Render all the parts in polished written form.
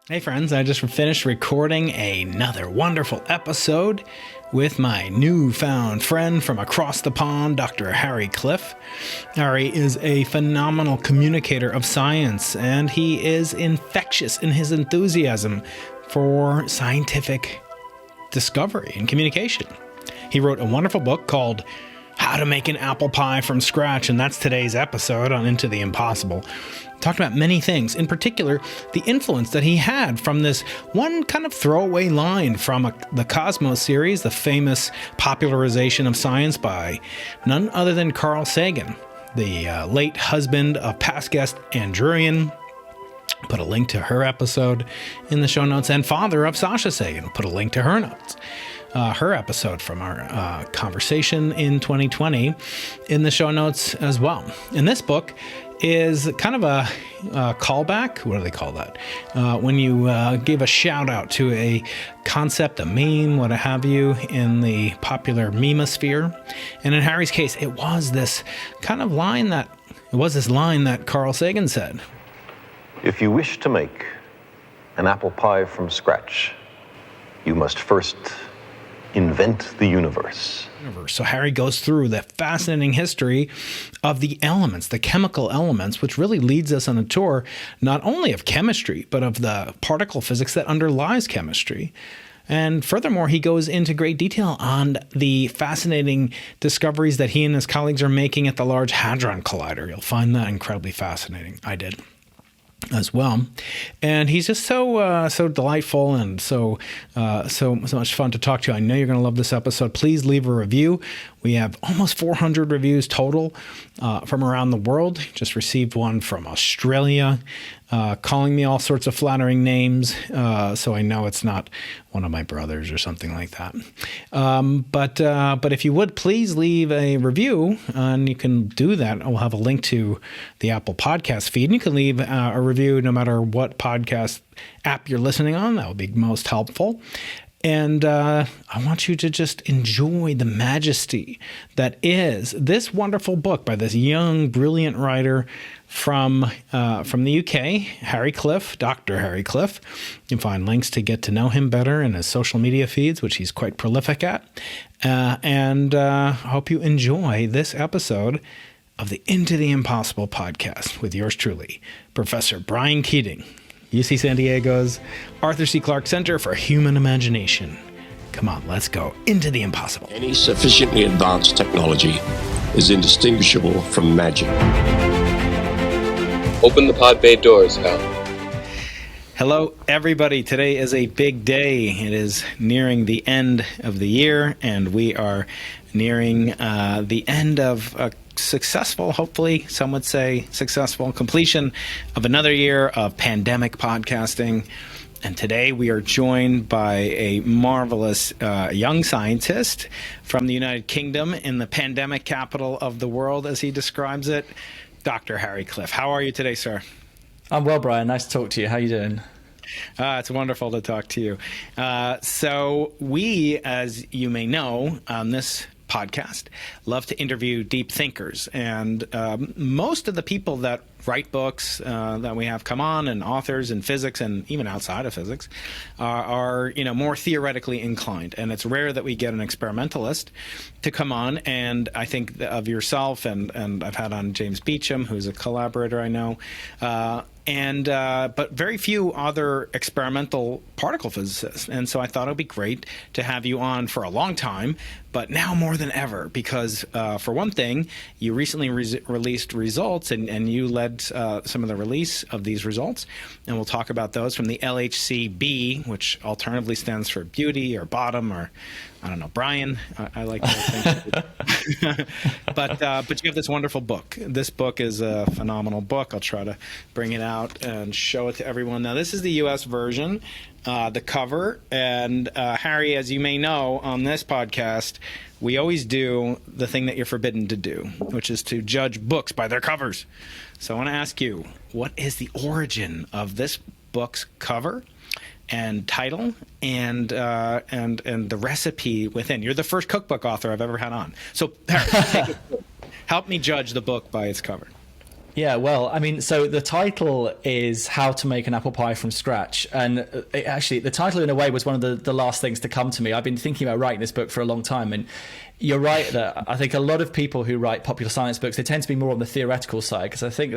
Hey friends, I just finished recording another wonderful episode with my newfound friend from across the pond, Dr. Harry Cliff. Harry is a phenomenal communicator of science, and he is infectious in his enthusiasm for scientific discovery and communication. He wrote a wonderful book called How to Make an Apple Pie from Scratch, and that's today's episode on Into the Impossible. Talked about many things, in particular, the influence that he had from this one kind of throwaway line from the Cosmos series, the famous popularization of science by none other than Carl Sagan, the late husband of past guest Andrewian. Put a link to her episode in the show notes, and father of Sasha Sagan. Put a link to her notes. Her episode from our conversation in 2020 in the show notes as well. And this book is kind of a callback. What do they call that? When you give a shout out to a concept, a meme, what have you, in the popular memosphere. And in Harry's case, it was this line that Carl Sagan said. If you wish to make an apple pie from scratch, you must first invent the universe. So Harry goes through the fascinating history of the elements, the chemical elements, which really leads us on a tour not only of chemistry, but of the particle physics that underlies chemistry. And furthermore, he goes into great detail on the fascinating discoveries that he and his colleagues are making at the Large Hadron Collider. You'll find that incredibly fascinating. I did as well. And he's just so delightful and so much fun to talk to. I know you're going to love this episode. Please leave a review. We have almost 400 reviews total from around the world. Just received one from Australia, calling me all sorts of flattering names. So I know it's not one of my brothers or something like that. But if you would, please leave a review, and you can do that. We'll have a link to the Apple Podcast feed, and you can leave a review no matter what podcast app you're listening on. That would be most helpful. And I want you to just enjoy the majesty that is this wonderful book by this young, brilliant writer from the UK, Harry Cliff, Dr. Harry Cliff. You can find links to get to know him better in his social media feeds, which he's quite prolific at. And I hope you enjoy this episode of the Into the Impossible podcast with yours truly, Professor Brian Keating, UC San Diego's Arthur C. Clarke Center for Human Imagination. Come on, let's go into the impossible. Any sufficiently advanced technology is indistinguishable from magic. Open the pod bay doors, Hal. Hello, everybody. Today is a big day. It is nearing the end of the year, and we are nearing the end of a successful, hopefully, some would say successful completion of another year of pandemic podcasting. And today we are joined by a marvelous young scientist from the United Kingdom in the pandemic capital of the world, as he describes it, Dr. Harry Cliff. How are you today, sir? I'm well, Brian. Nice to talk to you. How are you doing? It's wonderful to talk to you. So we, as you may know, on this podcast, love to interview deep thinkers. And most of the people that write books that we have come on, and authors in physics and even outside of physics, are more theoretically inclined. And it's rare that we get an experimentalist to come on. And I think of yourself, and I've had on James Beecham, who's a collaborator I know, but very few other experimental particle physicists. And so I thought it would be great to have you on for a long time, but now more than ever, because for one thing, you recently released results, and you led some of the release of these results. And we'll talk about those from the LHCb, which alternatively stands for beauty or bottom, or I don't know, Brian. I like to think. But you have this wonderful book. This book is a phenomenal book. I'll try to bring it out and show it to everyone. Now, this is the U.S. version, the cover. And Harry, as you may know, on this podcast, we always do the thing that you're forbidden to do, which is to judge books by their covers. So I want to ask you, what is the origin of this book's cover and title and the recipe within? You're the first cookbook author I've ever had on. So Harry, help me judge the book by its cover. Yeah, well, I mean, so the title is How to Make an Apple Pie from Scratch. And actually, the title, in a way, was one of the last things to come to me. I've been thinking about writing this book for a long time. And you're right that I think a lot of people who write popular science books, they tend to be more on the theoretical side, because I think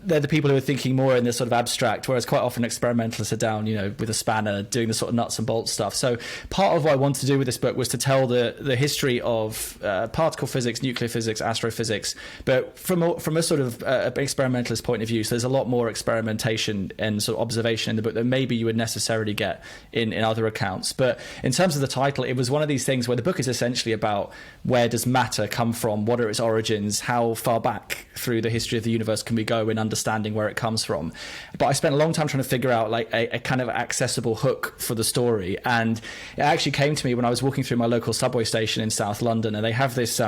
they're the people who are thinking more in this sort of abstract, whereas quite often experimentalists are down, with a spanner doing the sort of nuts and bolts stuff. So part of what I wanted to do with this book was to tell the history of particle physics, nuclear physics, astrophysics, but from a sort of experimentalist point of view. So there's a lot more experimentation and sort of observation in the book than maybe you would necessarily get in other accounts. But in terms of the title, it was one of these things where the book is essentially about where does matter come from, what are its origins, how far back through the history of the universe can we go in understanding where it comes from. But I spent a long time trying to figure out like a kind of accessible hook for the story, and it actually came to me when I was walking through my local subway station in South London, and they have this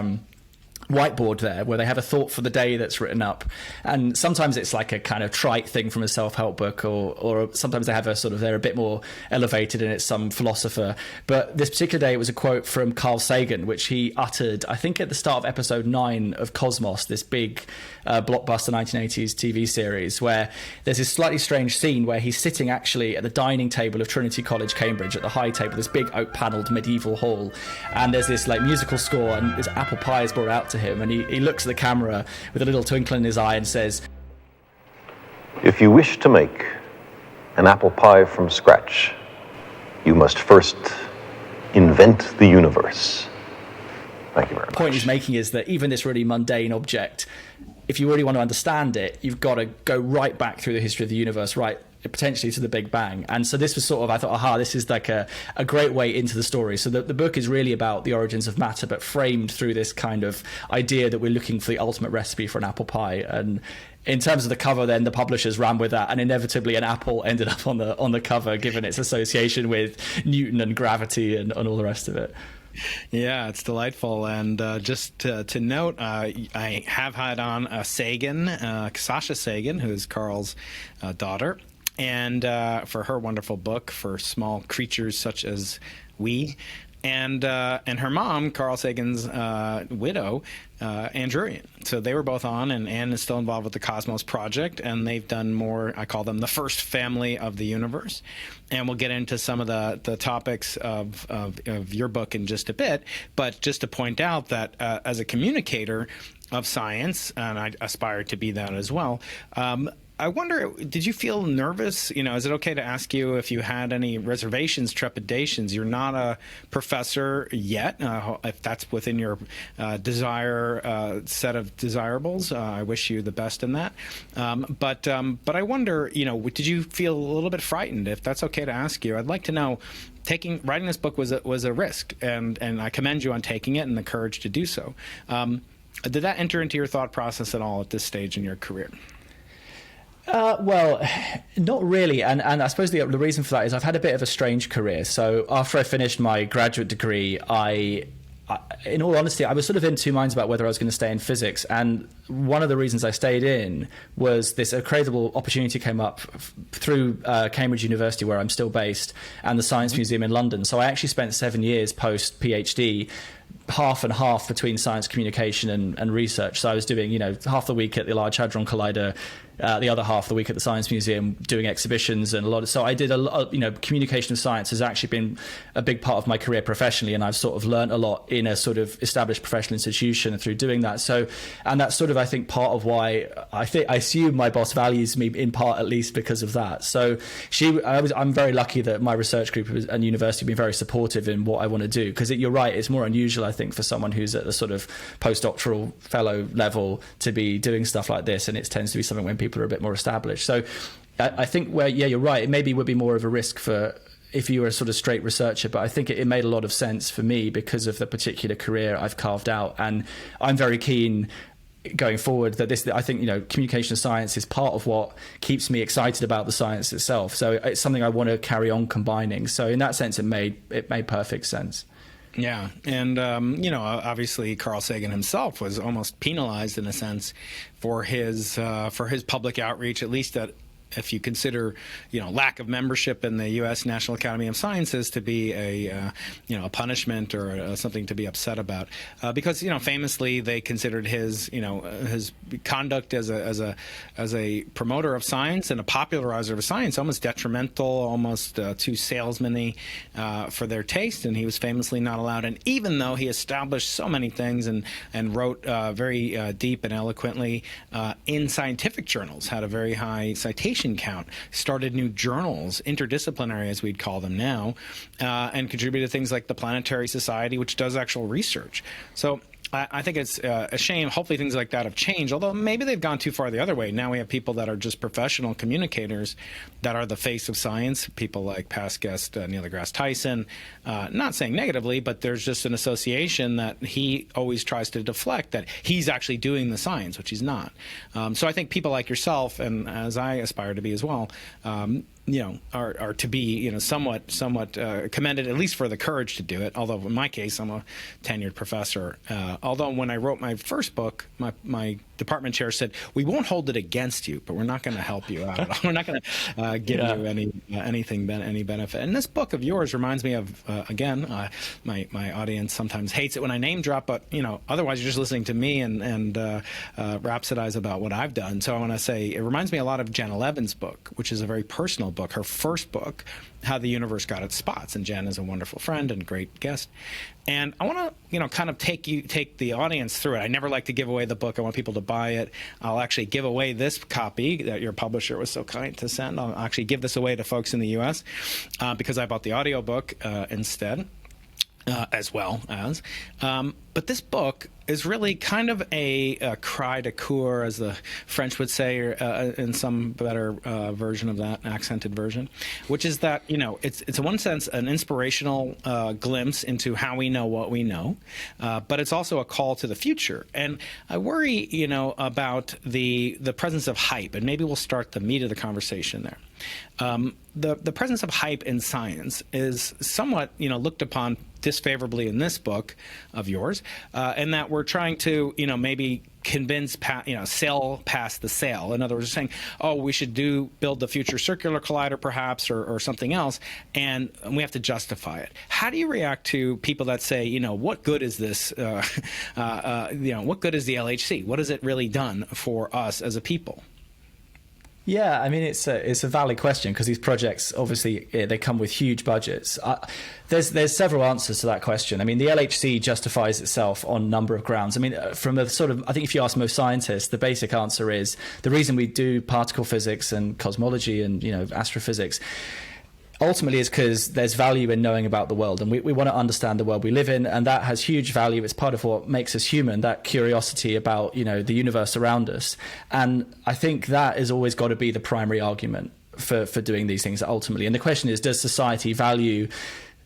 whiteboard there where they have a thought for the day that's written up, and sometimes it's like a kind of trite thing from a self-help book, or sometimes they have they're a bit more elevated and it's some philosopher. But this particular day it was a quote from Carl Sagan, which he uttered I think at the start of episode 9 of Cosmos, this big blockbuster 1980s TV series, where there's this slightly strange scene where he's sitting actually at the dining table of Trinity College, Cambridge, at the high table, this big oak panelled medieval hall, and there's this like musical score and this apple pie is brought out to him, and he looks at the camera with a little twinkle in his eye and says, If you wish to make an apple pie from scratch, you must first invent the universe. Thank you very much. The point he's making is that even this really mundane object, if you really want to understand it, you've got to go right back through the history of the universe, right potentially to the Big Bang. And so this was sort of, I thought, this is like a great way into the story. So the book is really about the origins of matter, but framed through this kind of idea that we're looking for the ultimate recipe for an apple pie. And in terms of the cover, then the publishers ran with that, and inevitably an apple ended up on the cover, given its association with Newton and gravity and all the rest of it. Yeah, it's delightful. And just to note, I have had on Sagan, Sasha Sagan, who's Carl's daughter, and for her wonderful book for small creatures such as we, and her mom, Carl Sagan's widow, Ann Druyan. So they were both on, and Ann is still involved with the Cosmos Project, and they've done more, I call them the first family of the universe. And we'll get into some of the topics of your book in just a bit. But just to point out that as a communicator of science, and I aspire to be that as well, I wonder, did you feel nervous? Is it okay to ask you if you had any reservations, trepidations? You're not a professor yet. If that's within your set of desirables, I wish you the best in that. But I wonder, did you feel a little bit frightened? If that's okay to ask you, I'd like to know. Writing this book was a risk, and I commend you on taking it and the courage to do so. Did that enter into your thought process at all at this stage in your career? Well, not really. And I suppose the reason for that is I've had a bit of a strange career. So after I finished my graduate degree, in all honesty, I was sort of in two minds about whether I was going to stay in physics. And one of the reasons I stayed in was this incredible opportunity came up through Cambridge University, where I'm still based, and the Science Museum in London. So I actually spent 7 years post PhD, half and half between science communication and research. So I was doing, half the week at the Large Hadron Collider, the other half of the week at the Science Museum, doing exhibitions and so I did a lot. Communication of science has actually been a big part of my career professionally, and I've sort of learned a lot in a sort of established professional institution through doing that. So, and that's sort of, I think, part of why I assume my boss values me, in part at least because of that. So I'm very lucky that my research group and university have been very supportive in what I want to do, because you're right, it's more unusual, I think, for someone who's at the sort of postdoctoral fellow level to be doing stuff like this, and it tends to be something when people are a bit more established. So I think you're right, it maybe would be more of a risk for if you were a sort of straight researcher, but I think it made a lot of sense for me because of the particular career I've carved out. And I'm very keen going forward that I think communication science is part of what keeps me excited about the science itself. So it's something I want to carry on combining. So in that sense, it made perfect sense. Yeah, and obviously Carl Sagan himself was almost penalized in a sense for his public outreach, at least at if you consider, lack of membership in the U.S. National Academy of Sciences to be a punishment or something to be upset about, because famously they considered his conduct as a promoter of science and a popularizer of science almost detrimental, almost too salesman-y for their taste, and he was famously not allowed. And even though he established so many things and wrote very deep and eloquently in scientific journals, had a very high citation count, started new journals, interdisciplinary as we'd call them now, and contributed to things like the Planetary Society, which does actual research. So I think it's a shame. Hopefully things like that have changed, although maybe they've gone too far the other way. Now we have people that are just professional communicators that are the face of science, people like past guest Neil deGrasse Tyson. Not saying negatively, but there's just an association that he always tries to deflect that he's actually doing the science, which he's not. So I think people like yourself, and as I aspire to be as well, are to be, somewhat commended, at least for the courage to do it. Although in my case, I'm a tenured professor. Although when I wrote my first book, my department chair said, "We won't hold it against you, but we're not going to help you out. We're not going to give you any benefit." And this book of yours reminds me of, again, my audience sometimes hates it when I name drop, but otherwise you're just listening to me and rhapsodize about what I've done. So I want to say it reminds me a lot of Jen Levin's book, which is a very personal book, her first book, How the Universe Got Its Spots. And Jen is a wonderful friend and great guest. And I want to, kind of take the audience through it. I never like to give away the book. I want people to buy it. I'll actually give away this copy that your publisher was so kind to send. I'll actually give this away to folks in the U.S. Because I bought the audiobook instead. As well as. But this book is really kind of a cry de coeur, as the French would say, or in some better version of that, accented version, which is that, it's in one sense an inspirational glimpse into how we know what we know, but it's also a call to the future. And I worry, about the presence of hype, and maybe we'll start the meat of the conversation there. The presence of hype in science is somewhat, looked upon disfavorably in this book of yours, and that we're trying to, maybe convince, sell past the sale. In other words, saying, oh, we should build the future circular collider perhaps, or something else, and we have to justify it. How do you react to people that say, what good is this? What good is the LHC? What has it really done for us as a people? Yeah, I mean, it's a valid question, because these projects, obviously, they come with huge budgets. There's several answers to that question. I mean, the LHC justifies itself on a number of grounds. I mean, from a sort of, I think if you ask most scientists, the basic answer is the reason we do particle physics and cosmology and, astrophysics ultimately is because there's value in knowing about the world, and we want to understand the world we live in, and that has huge value. It's part of what makes us human, that curiosity about the universe around us. And I think that has always got to be the primary argument for doing these things ultimately. And the question is, does society value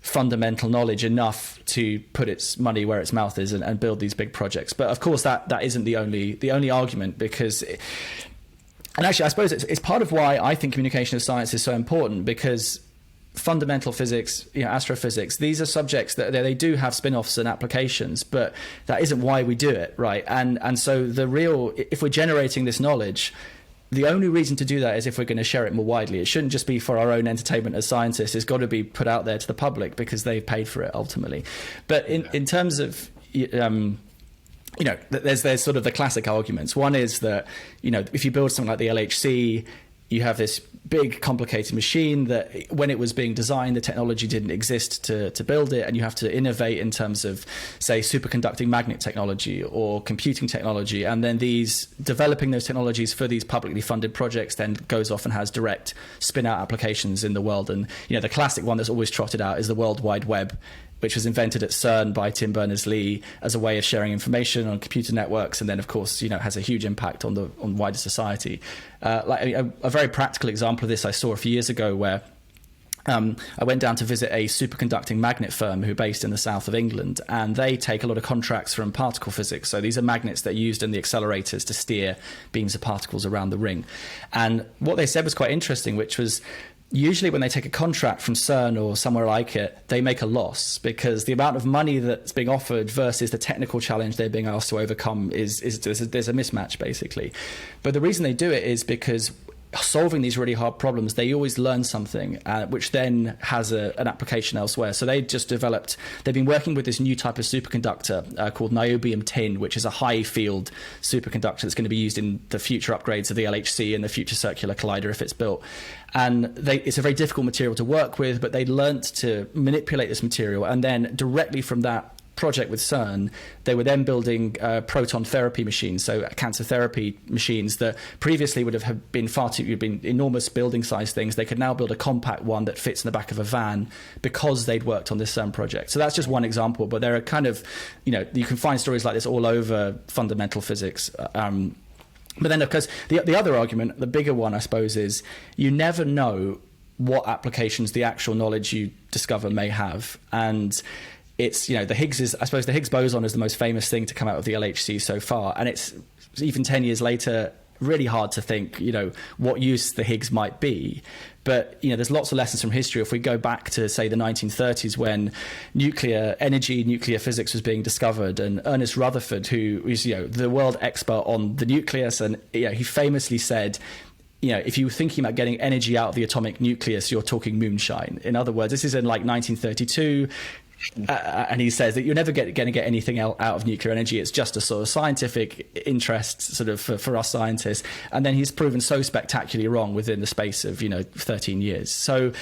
fundamental knowledge enough to put its money where its mouth is and build these big projects? But of course that isn't the only argument, because and actually I suppose it's part of why I think communication of science is so important, because fundamental physics, astrophysics, these are subjects that they do have spin-offs and applications, but that isn't why we do it, right? And so if we're generating this knowledge, the only reason to do that is if we're going to share it more widely. It shouldn't just be for our own entertainment as scientists. It's got to be put out there to the public because they've paid for it ultimately. But in terms of there's sort of the classic arguments. One is that if you build something like the LHC, you have this big, complicated machine that when it was being designed, the technology didn't exist to build it, and you have to innovate in terms of, say, superconducting magnet technology or computing technology, and then developing those technologies for these publicly funded projects then goes off and has direct spin-out applications in the world. And the classic one that's always trotted out is the World Wide Web, which was invented at CERN by Tim Berners-Lee as a way of sharing information on computer networks, and then, of course, has a huge impact on wider society. A very practical example of this I saw a few years ago, where I went down to visit a superconducting magnet firm who are based in the south of England, and they take a lot of contracts from particle physics. So these are magnets that are used in the accelerators to steer beams of particles around the ring. And what they said was quite interesting, which was, usually when they take a contract from CERN or somewhere like it, they make a loss, because the amount of money that's being offered versus the technical challenge they're being asked to overcome there's a mismatch, basically. But the reason they do it is because solving these really hard problems, they always learn something, which then has an application elsewhere. So they've been working with this new type of superconductor called niobium tin, which is a high field superconductor that's going to be used in the future upgrades of the LHC and the future circular collider if it's built. And it's a very difficult material to work with, but they learnt to manipulate this material, and then directly from that project with CERN, they were then building proton therapy machines, so cancer therapy machines that previously would have been enormous building size things. They could now build a compact one that fits in the back of a van because they'd worked on this CERN project. So that's just one example, but there are kind of, you can find stories like this all over fundamental physics. But then, of course, the other argument, the bigger one, I suppose, is you never know what applications the actual knowledge you discover may have. And it's, the Higgs boson is the most famous thing to come out of the LHC so far. And it's even 10 years later, really hard to think, what use the Higgs might be. But, there's lots of lessons from history. If we go back to, say, the 1930s when nuclear physics was being discovered, and Ernest Rutherford, who is, the world expert on the nucleus, and he famously said, if you were thinking about getting energy out of the atomic nucleus, you're talking moonshine. In other words, this is in like 1932. And he says that you're never going to get anything out of nuclear energy. It's just a sort of scientific interest sort of for us scientists. And then he's proven so spectacularly wrong within the space of, 13 years. So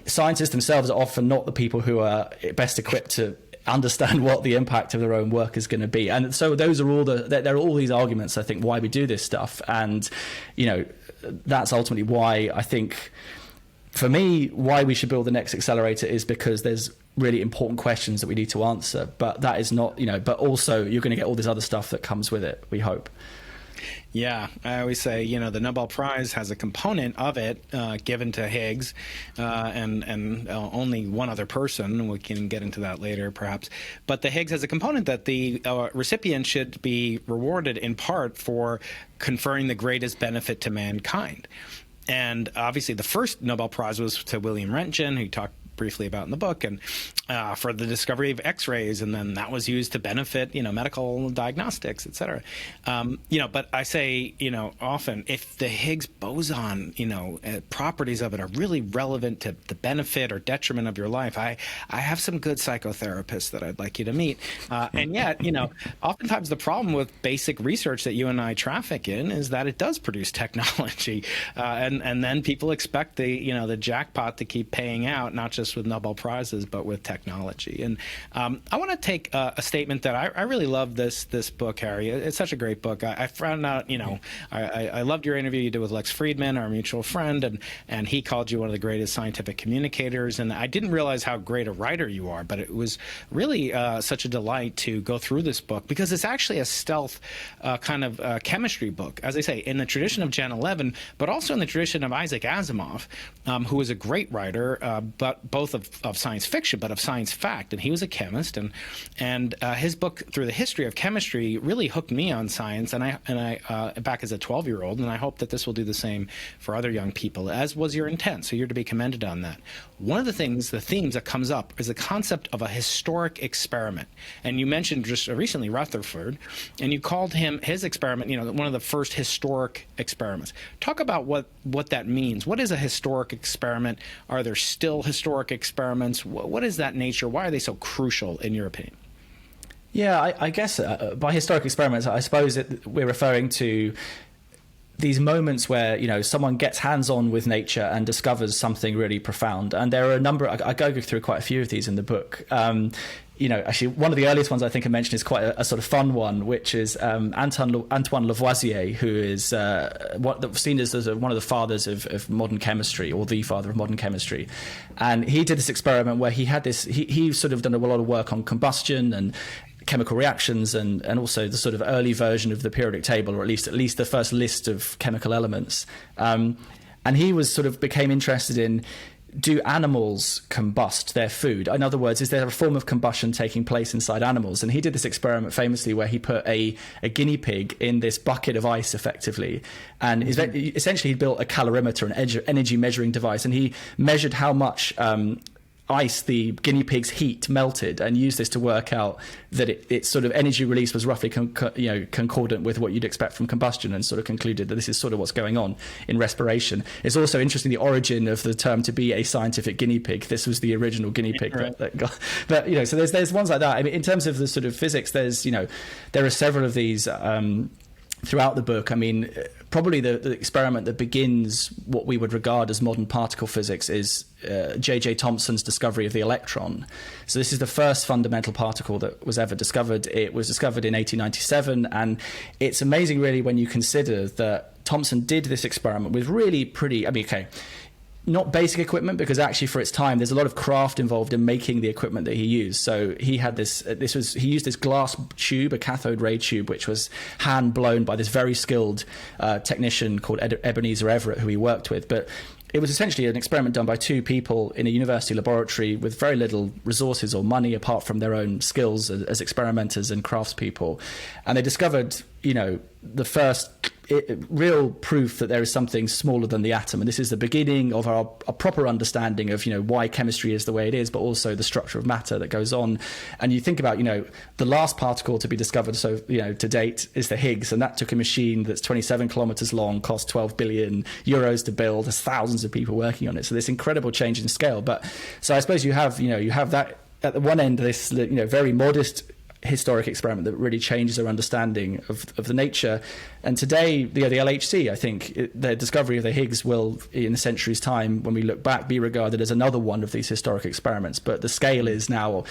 scientists themselves are often not the people who are best equipped to understand what the impact of their own work is going to be. And so those are there are all these arguments, I think, why we do this stuff. And, that's ultimately why I think, for me, why we should build the next accelerator is because there's really important questions that we need to answer. But that is not, but also you're going to get all this other stuff that comes with it, we hope. Yeah, I always say, the Nobel Prize has a component of it given to Higgs and only one other person. We can get into that later, perhaps. But the Higgs has a component that the recipient should be rewarded in part for conferring the greatest benefit to mankind. And obviously, the first Nobel Prize was to William Röntgen, who you talked briefly about in the book, and for the discovery of X-rays, and then that was used to benefit, medical diagnostics, et cetera. But I say, often, if the Higgs boson, properties of it are really relevant to the benefit or detriment of your life, I have some good psychotherapists that I'd like you to meet. And yet, oftentimes the problem with basic research that you and I traffic in is that it does produce technology, and then people expect the jackpot to keep paying out, not just with Nobel Prizes, but with technology. And I want to take a statement that I really love this book, Harry. It's such a great book. I found out, I loved your interview you did with Lex Friedman, our mutual friend, and he called you one of the greatest scientific communicators. And I didn't realize how great a writer you are, but it was really such a delight to go through this book, because it's actually a stealth kind of chemistry book, as I say, in the tradition of Gen 11, but also in the tradition of Isaac Asimov, who was a great writer, but both of science fiction, but of science fact. And he was a chemist, and his book, Through the History of Chemistry, really hooked me on science, and I back as a 12-year-old, and I hope that this will do the same for other young people, as was your intent. So you're to be commended on that. One of the themes that comes up is the concept of a historic experiment. And you mentioned just recently Rutherford, and you called his experiment, one of the first historic experiments. Talk about what that means. What is a historic experiment? Are there still historic experiments? What is that nature? Why are they so crucial, in your opinion? Yeah, I guess by historic experiments, I suppose we're referring to these moments where, someone gets hands-on with nature and discovers something really profound. And there are a number, I go through quite a few of these in the book. Actually, one of the earliest ones I think I mentioned is quite a sort of fun one, which is Antoine Lavoisier, who is seen as one of the fathers of modern chemistry, or the father of modern chemistry. And he did this experiment where he had this, he sort of done a lot of work on combustion and chemical reactions, and also the sort of early version of the periodic table, or at least the first list of chemical elements. And he became interested in, do animals combust their food? In other words, is there a form of combustion taking place inside animals? And he did this experiment famously where he put a guinea pig in this bucket of ice, effectively. And essentially he built a calorimeter, an energy measuring device, and he measured how much ice, the guinea pig's heat melted, and used this to work out that its sort of energy release was roughly concordant with what you'd expect from combustion, and sort of concluded that this is sort of what's going on in respiration. It's also interesting the origin of the term to be a scientific guinea pig. This was the original guinea pig that got. But so there's ones like that. I mean, in terms of the sort of physics, there's there are several of these. Throughout the book, I mean, probably the experiment that begins what we would regard as modern particle physics is J.J. Thomson's discovery of the electron. So this is the first fundamental particle that was ever discovered. It was discovered in 1897, and it's amazing, really, when you consider that Thomson did this experiment with really pretty, not basic equipment, because actually for its time there's a lot of craft involved in making the equipment that he used. So he had he used this glass tube, a cathode ray tube, which was hand blown by this very skilled technician called Ebenezer Everett, who he worked with. But it was essentially an experiment done by two people in a university laboratory with very little resources or money apart from their own skills as experimenters and craftspeople. And they discovered, the first real proof that there is something smaller than the atom. And this is the beginning of our proper understanding of, why chemistry is the way it is, but also the structure of matter that goes on. And you think about, the last particle to be discovered, so, to date, is the Higgs. And that took a machine that's 27 kilometers long, cost 12 billion euros to build. There's thousands of people working on it. So this incredible change in scale. But so I suppose you have that at the one end, this, very modest historic experiment that really changes our understanding of the nature. And today, the LHC, I think, the discovery of the Higgs will, in a century's time, when we look back, be regarded as another one of these historic experiments. But the scale is now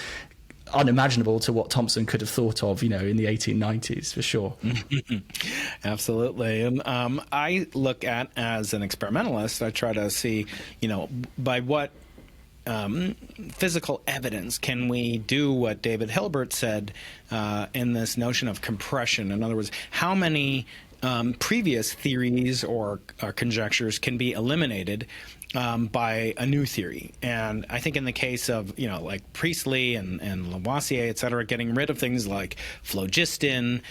unimaginable to what Thomson could have thought of, in the 1890s, for sure. Absolutely. And I look at, as an experimentalist, I try to see, by what physical evidence can we do what David Hilbert said in this notion of compression? In other words, how many previous theories or conjectures can be eliminated by a new theory? And I think in the case of, like Priestley and Lavoisier, et cetera, getting rid of things like phlogiston,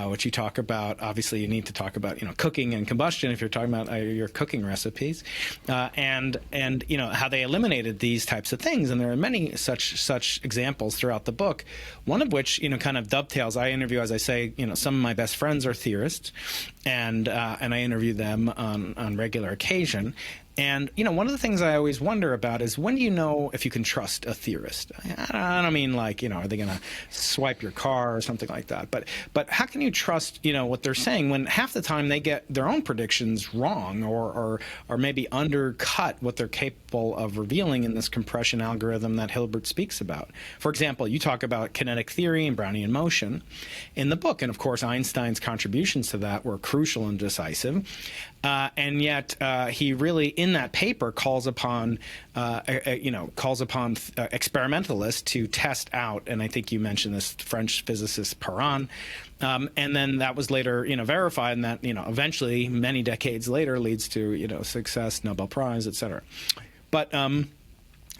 which you talk about. Obviously, you need to talk about, cooking and combustion if you're talking about your cooking recipes, and how they eliminated these types of things. And there are many such examples throughout the book. One of which, kind of dovetails. I interview, as I say, some of my best friends are theorists, and I interview them on regular occasion. And, one of the things I always wonder about is, when do you know if you can trust a theorist? I don't mean like, are they going to swipe your car or something like that? But how can you trust, what they're saying when half the time they get their own predictions wrong or maybe undercut what they're capable of revealing in this compression algorithm that Hilbert speaks about? For example, you talk about kinetic theory and Brownian motion in the book. And of course, Einstein's contributions to that were crucial and decisive. And yet he really, in that paper, calls upon experimentalists to test out, and I think you mentioned this French physicist Perron, and then that was later, verified, and that, eventually, many decades later, leads to, success, Nobel Prize, etc. But then,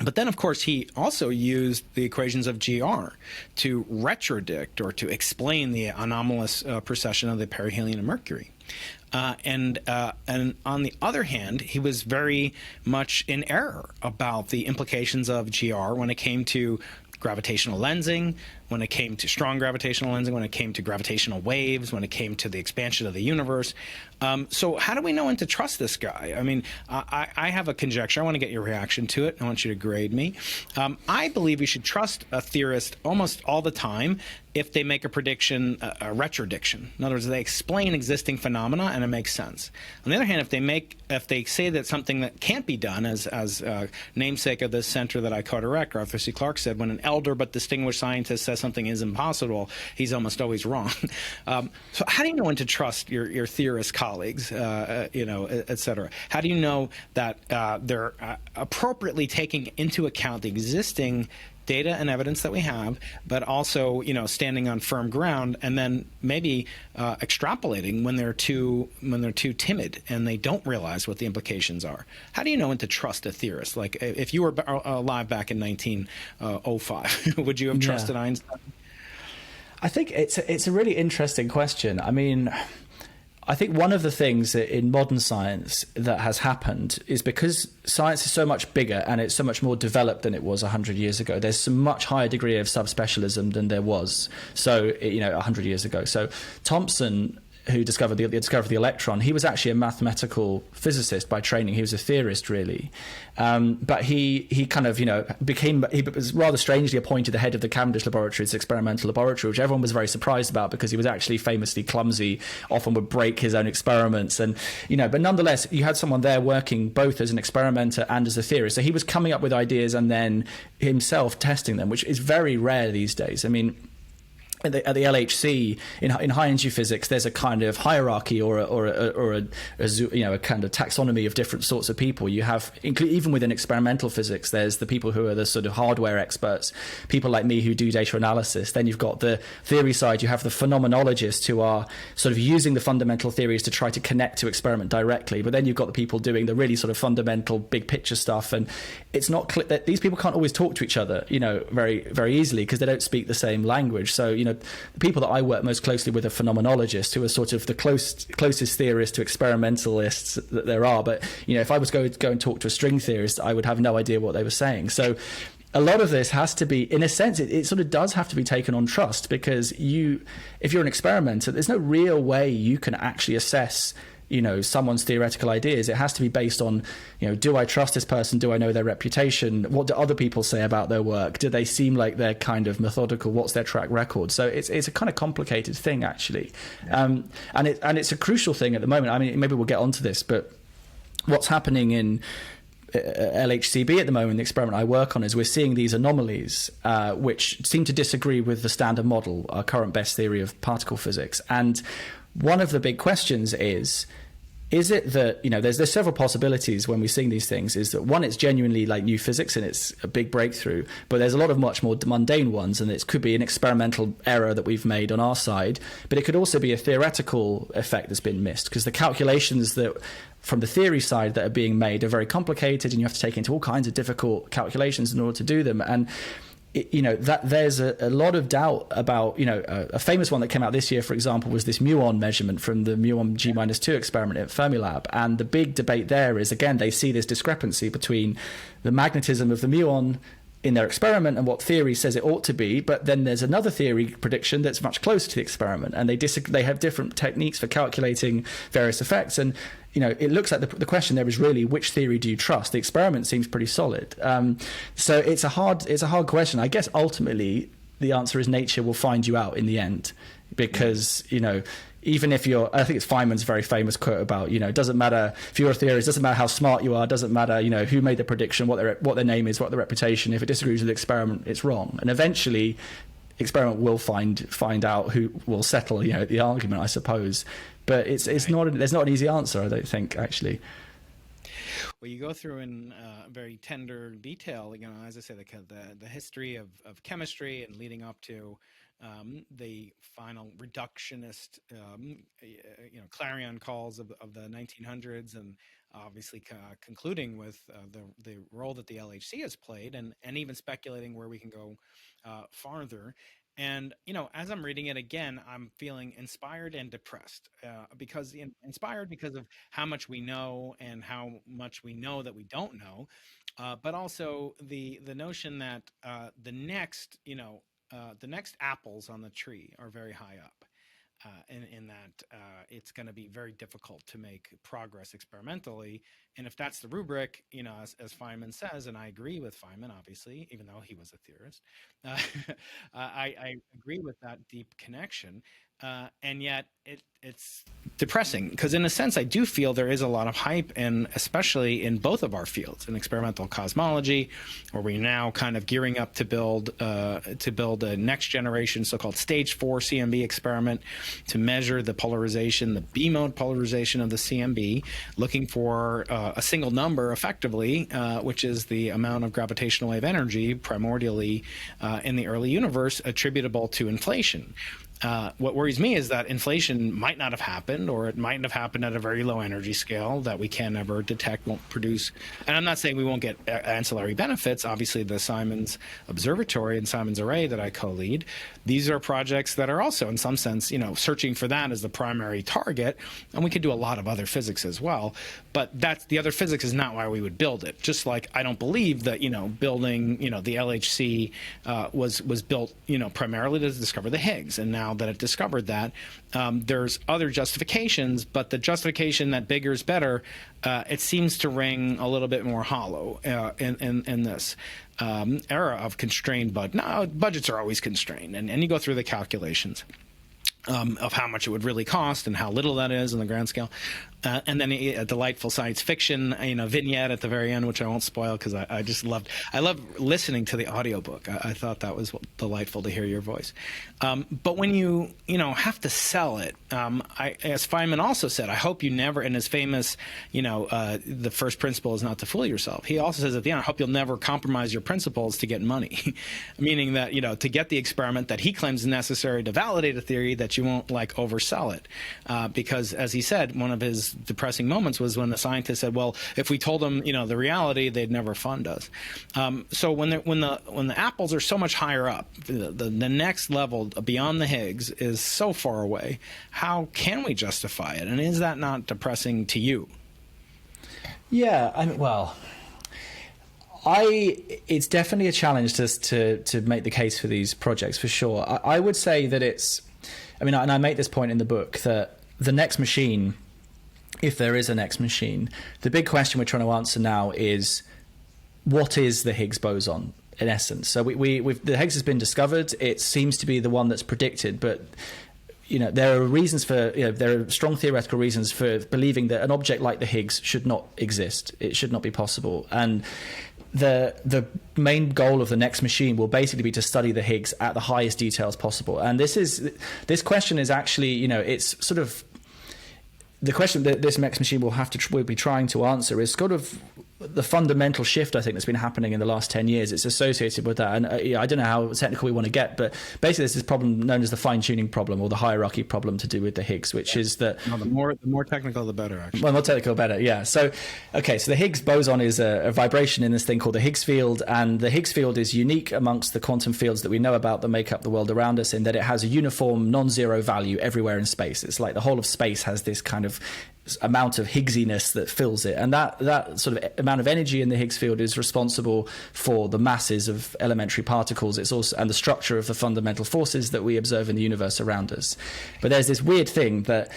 of course, he also used the equations of GR to retrodict or to explain the anomalous precession of the perihelion of Mercury. And on the other hand, he was very much in error about the implications of GR when it came to gravitational lensing, when it came to strong gravitational lensing, when it came to gravitational waves, when it came to the expansion of the universe. So how do we know when to trust this guy? I mean, I have a conjecture. I want to get your reaction to it. I want you to grade me. I believe you should trust a theorist almost all the time if they make a prediction, a retrodiction. In other words, they explain existing phenomena and it makes sense. On the other hand, if they say that something that can't be done, as namesake of this center that I co-direct, Arthur C. Clarke, said, when an elder but distinguished scientist says something is impossible, he's almost always wrong. So how do you know when to trust your theorist colleagues, et cetera? How do you know that they're appropriately taking into account the existing data and evidence that we have, but also, standing on firm ground, and then maybe extrapolating when they're too timid and they don't realize what the implications are? How do you know when to trust a theorist? Like, if you were alive back in 1905, would you have trusted Einstein? I think it's a really interesting question. I mean, I think one of the things in modern science that has happened is because science is so much bigger and it's so much more developed than it was 100 years ago. There's a much higher degree of subspecialism than there was, 100 years ago. So Thomson, who discovered the electron, he was actually a mathematical physicist by training. He was a theorist, really. But he kind of, he was rather strangely appointed the head of the Cavendish Laboratory, its experimental laboratory, which everyone was very surprised about because he was actually famously clumsy, often would break his own experiments. And, but nonetheless, you had someone there working both as an experimenter and as a theorist. So he was coming up with ideas and then himself testing them, which is very rare these days. I mean, at the LHC in high energy physics, there's a kind of hierarchy or a kind of taxonomy of different sorts of people. You have, even within experimental physics, there's the people who are the sort of hardware experts, people like me who do data analysis. Then you've got the theory side. You have the phenomenologists who are sort of using the fundamental theories to try to connect to experiment directly. But then you've got the people doing the really sort of fundamental big picture stuff. And it's not clear that these people can't always talk to each other, very, very easily because they don't speak the same language. So, the people that I work most closely with are phenomenologists, who are sort of the closest theorists to experimentalists that there are. But, if I was going to go and talk to a string theorist, I would have no idea what they were saying. So a lot of this has to be, in a sense, it sort of does have to be taken on trust, because if you're an experimenter, there's no real way you can actually assess someone's theoretical ideas. It has to be based on, do I trust this person? Do I know their reputation? What do other people say about their work? Do they seem like they're kind of methodical? What's their track record? So it's a kind of complicated thing, actually. And it's a crucial thing at the moment. I mean, maybe we'll get onto this, but what's happening in LHCb at the moment, the experiment I work on, is we're seeing these anomalies which seem to disagree with the standard model, our current best theory of particle physics. And one of the big questions is it that, there's several possibilities when we're seeing these things, is that one, it's genuinely like new physics and it's a big breakthrough, but there's a lot of much more mundane ones, and it could be an experimental error that we've made on our side, but it could also be a theoretical effect that's been missed, because the calculations that from the theory side that are being made are very complicated, and you have to take into all kinds of difficult calculations in order to do them. And that there's a lot of doubt about, a famous one that came out this year, for example, was this muon measurement from the muon G-2 experiment at Fermilab. And the big debate there is, again, they see this discrepancy between the magnetism of the muon in their experiment and what theory says it ought to be, but then there's another theory prediction that's much closer to the experiment, and they have different techniques for calculating various effects. And it looks like the question there is really, which theory do you trust? The experiment seems pretty solid. So it's a hard question. I guess ultimately the answer is nature will find you out in the end, because even if I think it's Feynman's very famous quote about, it doesn't matter if you're a theorist, it doesn't matter how smart you are, it doesn't matter, who made the prediction, what their name is, what their reputation. If it disagrees with the experiment, it's wrong. And eventually, experiment will find out who will settle, the argument, I suppose. But there's not an easy answer, I don't think, actually. Well, you go through in very tender detail, as I say, the history of chemistry and leading up to the final reductionist, clarion calls of the 1900s, and obviously concluding with the role that the LHC has played, and even speculating where we can go farther. And, as I'm reading it again, I'm feeling inspired and depressed, because inspired because of how much we know and how much we know that we don't know, but also the notion that the next apples on the tree are very high up. In that it's going to be very difficult to make progress experimentally. And if that's the rubric, as Feynman says, and I agree with Feynman, obviously, even though he was a theorist, I agree with that deep connection. And yet it's depressing, because in a sense I do feel there is a lot of hype, and especially in both of our fields, in experimental cosmology, where we're now kind of gearing up to build a next generation so-called stage 4 CMB experiment to measure the polarization, the B-mode polarization of the CMB, looking for a single number effectively, which is the amount of gravitational wave energy primordially in the early universe attributable to inflation. What worries me is that inflation might not have happened, or it might have happened at a very low energy scale that we can never detect, won't produce. And I'm not saying we won't get ancillary benefits. Obviously, the Simons Observatory and Simons Array that I co-lead, these are projects that are also, in some sense, searching for that as the primary target. And we could do a lot of other physics as well. But the other physics is not why we would build it. Just like I don't believe that, building, the LHC was built, primarily to discover the Higgs. And now that it discovered that, there's other justifications, but the justification that bigger is better, it seems to ring a little bit more hollow in this era of constrained budget. No, budgets are always constrained, and you go through the calculations of how much it would really cost and how little that is in the grand scale. And then a delightful science fiction, vignette at the very end, which I won't spoil because I love listening to the audiobook. I thought that was delightful to hear your voice. But when you have to sell it, as Feynman also said, I hope you never, in his famous, the first principle is not to fool yourself. He also says at the end, I hope you'll never compromise your principles to get money, meaning that, to get the experiment that he claims is necessary to validate a theory, that you won't oversell it. Because as he said, one of his depressing moments was when the scientists said, well, if we told them, the reality, they'd never fund us. So when the apples are so much higher up, the next level beyond the Higgs is so far away, how can we justify it? And is that not depressing to you? Yeah, it's definitely a challenge to make the case for these projects, for sure. I would say that and I make this point in the book, that the next machine, if there is a next machine, the big question we're trying to answer now is, what is the Higgs boson, in essence? So the Higgs has been discovered. It seems to be the one that's predicted, but there are reasons for, there are strong theoretical reasons for believing that an object like the Higgs should not exist. It should not be possible. And the main goal of the next machine will basically be to study the Higgs at the highest details possible. And this question is actually, it's sort of, the question that this next machine will be trying to answer is sort of the fundamental shift, I think, that's been happening in the last 10 years. It's associated with that. And I don't know how technical we want to get, but basically there's this problem known as the fine-tuning problem, or the hierarchy problem, to do with the Higgs, which is that... No, the more technical, the better, actually. Well, more technical, better, yeah. So the Higgs boson is a vibration in this thing called the Higgs field, and the Higgs field is unique amongst the quantum fields that we know about that make up the world around us, in that it has a uniform, non-zero value everywhere in space. It's like the whole of space has this kind of amount of Higgsiness that fills it, and that sort of amount of energy in the Higgs field is responsible for the masses of elementary particles. It's also, and the structure of the fundamental forces that we observe in the universe around us. But there's this weird thing that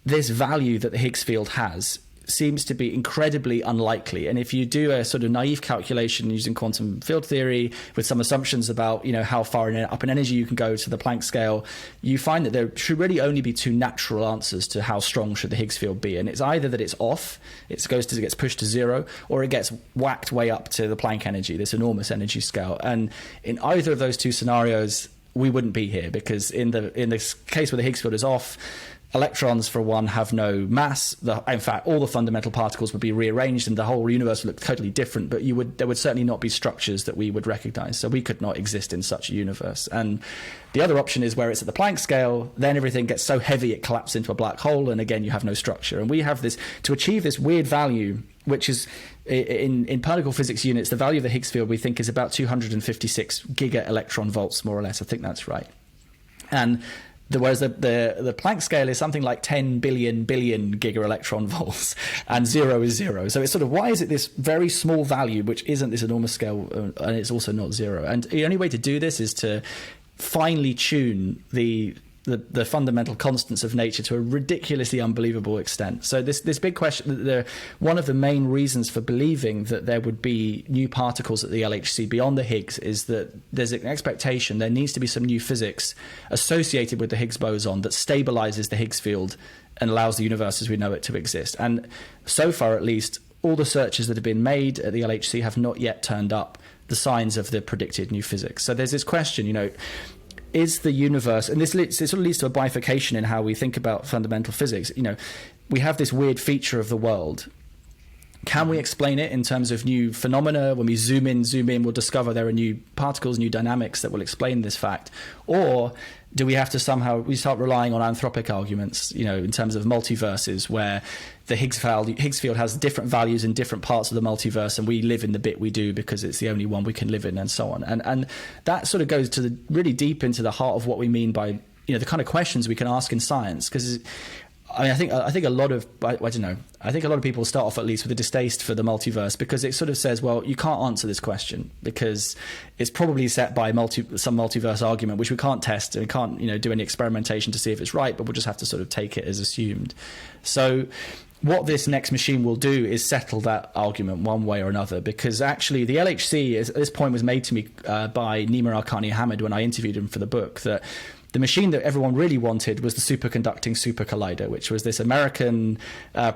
this value that the Higgs field has seems to be incredibly unlikely. And if you do a sort of naive calculation using quantum field theory with some assumptions about, how far up in energy you can go to the Planck scale, you find that there should really only be two natural answers to how strong should the Higgs field be. And it's either that it's off, it gets pushed to zero, or it gets whacked way up to the Planck energy, this enormous energy scale. And in either of those two scenarios, we wouldn't be here, because in this case where the Higgs field is off, electrons, for one, have no mass. In fact, all the fundamental particles would be rearranged and the whole universe would look totally different, but there would certainly not be structures that we would recognize. So we could not exist in such a universe. And the other option is where it's at the Planck scale, then everything gets so heavy it collapses into a black hole, and again, you have no structure. And we have this, to achieve this weird value, which is, in particle physics units, the value of the Higgs field we think is about 256 giga electron volts, more or less. I think that's right. And whereas the Planck scale is something like 10 billion giga electron volts, and zero is zero. So it's sort of, why is it this very small value, which isn't this enormous scale, and it's also not zero? And the only way to do this is to finely tune the fundamental constants of nature to a ridiculously unbelievable extent. So this big question, one of the main reasons for believing that there would be new particles at the LHC beyond the Higgs is that there's an expectation there needs to be some new physics associated with the Higgs boson that stabilizes the Higgs field and allows the universe as we know it to exist. And so far, at least, all the searches that have been made at the LHC have not yet turned up the signs of the predicted new physics. So there's this question, is the universe, and this sort of leads to a bifurcation in how we think about fundamental physics. We have this weird feature of the world Can we explain it in terms of new phenomena? When we zoom in, we'll discover there are new particles, new dynamics that will explain this fact. Or do we have to we start relying on anthropic arguments, in terms of multiverses, where the Higgs field has different values in different parts of the multiverse, and we live in the bit we do because it's the only one we can live in, and so on. And that sort of goes to really deep into the heart of what we mean by, the kind of questions we can ask in science. Because I think a lot of, I don't know, I think a lot of people start off at least with a distaste for the multiverse, because it sort of says, well, you can't answer this question because it's probably set by some multiverse argument, which we can't test, and we can't, do any experimentation to see if it's right, but we'll just have to sort of take it as assumed. So what this next machine will do is settle that argument one way or another, because actually the LHC, at this point, was made to me by Nima Arkhani-Hamed when I interviewed him for the book, that the machine that everyone really wanted was the Superconducting Supercollider, which was this American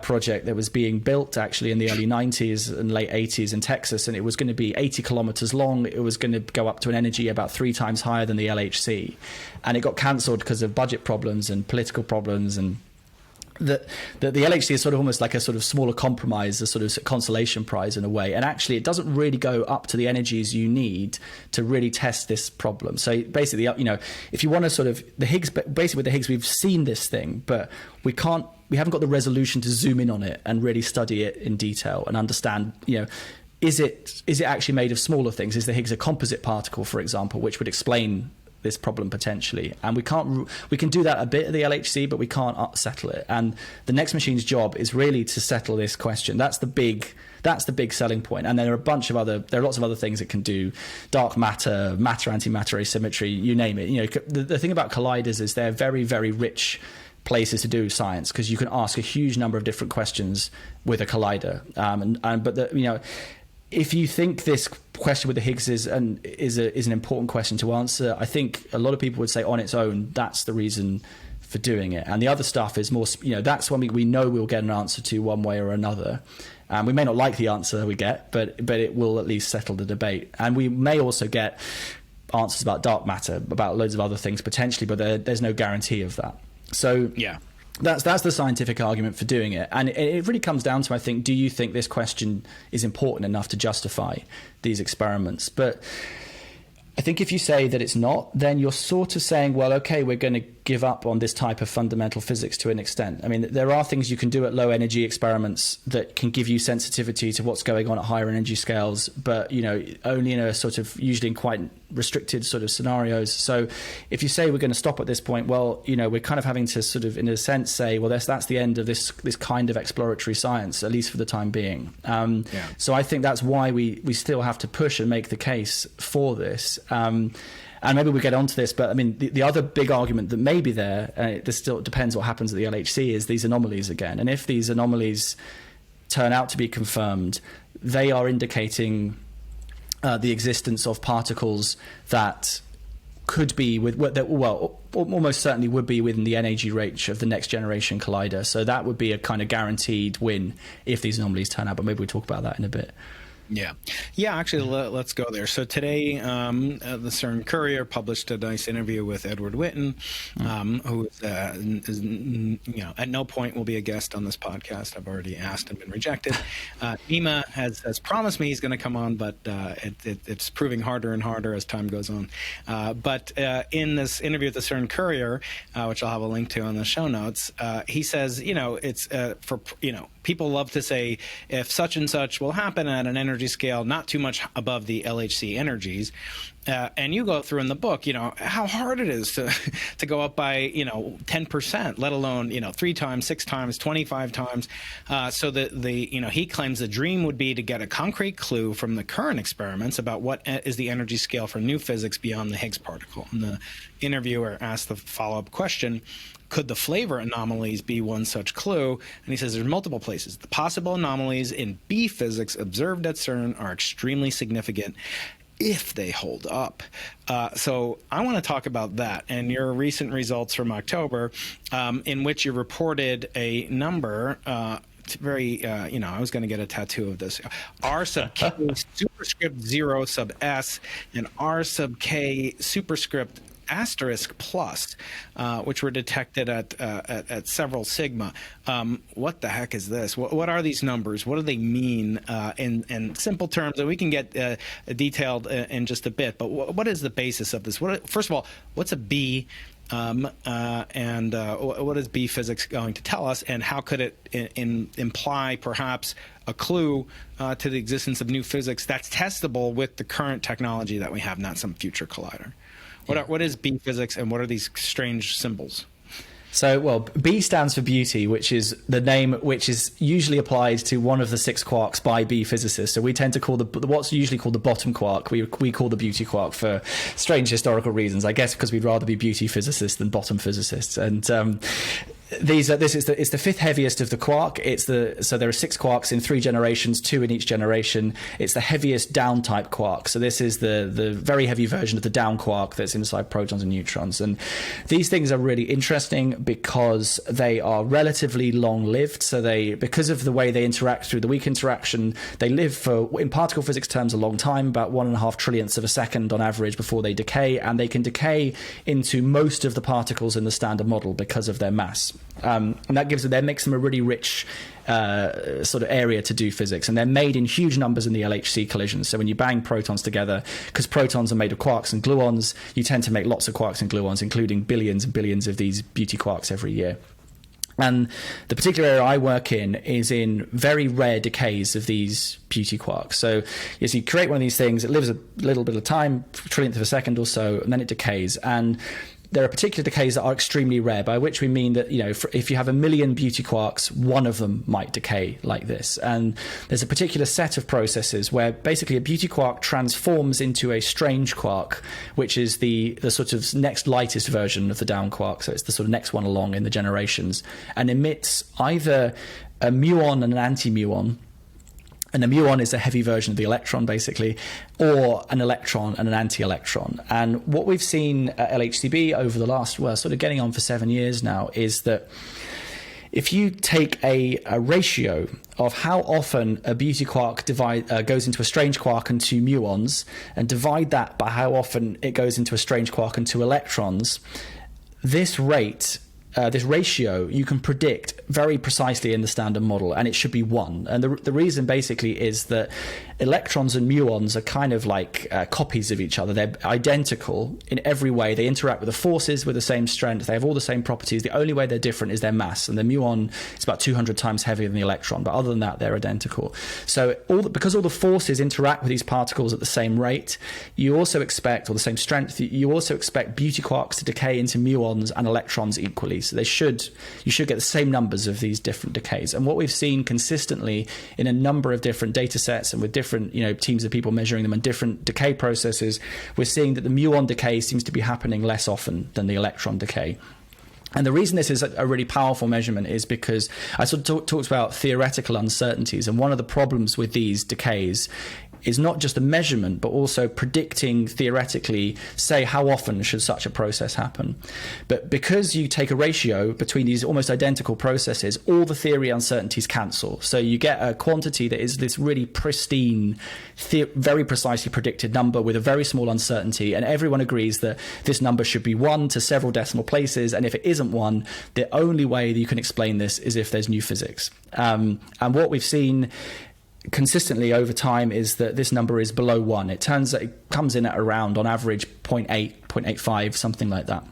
project that was being built actually in the early 90s and late 80s in Texas, and it was going to be 80 kilometers long. It was going to go up to an energy about 3 times higher than the LHC, and it got cancelled because of budget problems and political problems, and the LHC is sort of almost like a sort of smaller compromise, a sort of consolation prize in a way. And actually, it doesn't really go up to the energies you need to really test this problem. So basically, if you want to sort of the Higgs, basically with the Higgs, we've seen this thing, but we haven't got the resolution to zoom in on it and really study it in detail and understand, is it actually made of smaller things? Is the Higgs a composite particle, for example, which would explain this problem potentially? And we can do that a bit at the LHC, but we can't settle it. And the next machine's job is really to settle this question. That's the big selling point. And there are lots of other things it can do: dark matter, antimatter asymmetry, you name it. The thing about colliders is they're very, very rich places to do science, because you can ask a huge number of different questions with a collider. If you think this question with the Higgs is an important question to answer, I think a lot of people would say on its own, that's the reason for doing it. And the other stuff is more, that's when we know we'll get an answer to one way or another. We may not like the answer we get, but it will at least settle the debate. And we may also get answers about dark matter, about loads of other things potentially, but there's no guarantee of that. So yeah. That's the scientific argument for doing it. And it really comes down to, I think, do you think this question is important enough to justify these experiments? But I think if you say that it's not, then you're sort of saying, well, okay, we're going to give up on this type of fundamental physics to an extent. I mean, there are things you can do at low energy experiments that can give you sensitivity to what's going on at higher energy scales, but, only in a sort of usually in quite restricted sort of scenarios. So if you say we're going to stop at this point, well, we're kind of having to sort of, in a sense, say, well, that's the end of this kind of exploratory science, at least for the time being. So I think that's why we still have to push and make the case for this. And maybe we get onto this, but I mean, the other big argument that may be there, and this still depends what happens at the LHC, is these anomalies again. And if these anomalies turn out to be confirmed, they are indicating the existence of particles that could be almost certainly would be within the energy range of the next generation collider. So that would be a kind of guaranteed win if these anomalies turn out. But maybe we'll talk about that in a bit. Yeah. Actually, let's go there. So today, the CERN Courier published a nice interview with Edward Witten, who is, at no point will be a guest on this podcast. I've already asked and been rejected. Nima has promised me he's going to come on, but it's proving harder and harder as time goes on. But in this interview with the CERN Courier, which I'll have a link to on the show notes, he says, it's for people love to say if such and such will happen at an energy scale not too much above the LHC energies, and you go through in the book, how hard it is to go up by 10%, let alone 3 times, 6 times, 25 times. So he claims the dream would be to get a concrete clue from the current experiments about what is the energy scale for new physics beyond the Higgs particle. And the interviewer asked the follow-up question: could the flavor anomalies be one such clue? And he says there's multiple places. The possible anomalies in B physics observed at CERN are extremely significant if they hold up. So I want to talk about that and your recent results from October, in which you reported a number. It's very, I was going to get a tattoo of this. R sub K superscript 0 sub S and R sub K superscript asterisk plus, which were detected at several sigma. What the heck is this? What are these numbers? What do they mean in simple terms? And we can get detailed in just a bit. But what is the basis of this? First of all, what's a B? And what is B physics going to tell us, and how could it imply perhaps a clue to the existence of new physics that's testable with the current technology that we have, not some future collider? What is B physics, and what are these strange symbols? So, well, B stands for beauty, which is the name which is usually applied to one of the 6 quarks by B physicists. So we tend to call what's usually called the bottom quark, we call the beauty quark for strange historical reasons, I guess, because we'd rather be beauty physicists than bottom physicists. And it's the 5th heaviest of the quark. So there are 6 quarks in 3 generations, 2 in each generation. It's the heaviest down type quark. So this is the very heavy version of the down quark that's inside protons and neutrons. And these things are really interesting because they are relatively long lived. So because of the way they interact through the weak interaction, they live for, in particle physics terms, a long time, about 1.5 trillionths of a second on average before they decay. And they can decay into most of the particles in the standard model because of their mass. And that makes them a really rich sort of area to do physics, and they're made in huge numbers in the LHC collisions. So when you bang protons together, because protons are made of quarks and gluons, you tend to make lots of quarks and gluons, including billions and billions of these beauty quarks every year. And the particular area I work in is in very rare decays of these beauty quarks. So yes, you create one of these things, it lives a little bit of time, trillionth of a second or so, and then it decays. And there are particular decays that are extremely rare, by which we mean that, if you have 1 million beauty quarks, one of them might decay like this. And there's a particular set of processes where basically a beauty quark transforms into a strange quark, which is the sort of next lightest version of the down quark. So it's the sort of next one along in the generations, and emits either a muon and an anti-muon. And a muon is a heavy version of the electron, basically, or an electron and an anti-electron. And what we've seen at LHCb over the last, sort of getting on for 7 years now, is that if you take a ratio of how often a beauty quark goes into a strange quark and 2 muons, and divide that by how often it goes into a strange quark and 2 electrons, this ratio you can predict very precisely in the standard model, and it should be 1. And the reason basically is that electrons and muons are kind of like copies of each other. They're identical in every way. They interact with the forces with the same strength. They have all the same properties. The only way they're different is their mass, and the muon is about 200 times heavier than the electron, but other than that, they're identical. So because all the forces interact with these particles at the same rate, you also expect, or the same strength, you also expect beauty quarks to decay into muons and electrons equally. So you should get the same numbers of these different decays. And what we've seen consistently in a number of different data sets and with different teams of people measuring them and different decay processes, we're seeing that the muon decay seems to be happening less often than the electron decay. And the reason this is a really powerful measurement is because I sort of talked about theoretical uncertainties, and one of the problems with these decays is not just the measurement, but also predicting theoretically, say, how often should such a process happen. But because you take a ratio between these almost identical processes, all the theory uncertainties cancel. So you get a quantity that is this really pristine, very precisely predicted number with a very small uncertainty, and everyone agrees that this number should be 1 to several decimal places, and if it isn't 1, the only way that you can explain this is if there's new physics. And what we've seen consistently over time is that this number is below 1. It comes in at around, on average, 0.8, 0.85, something like that.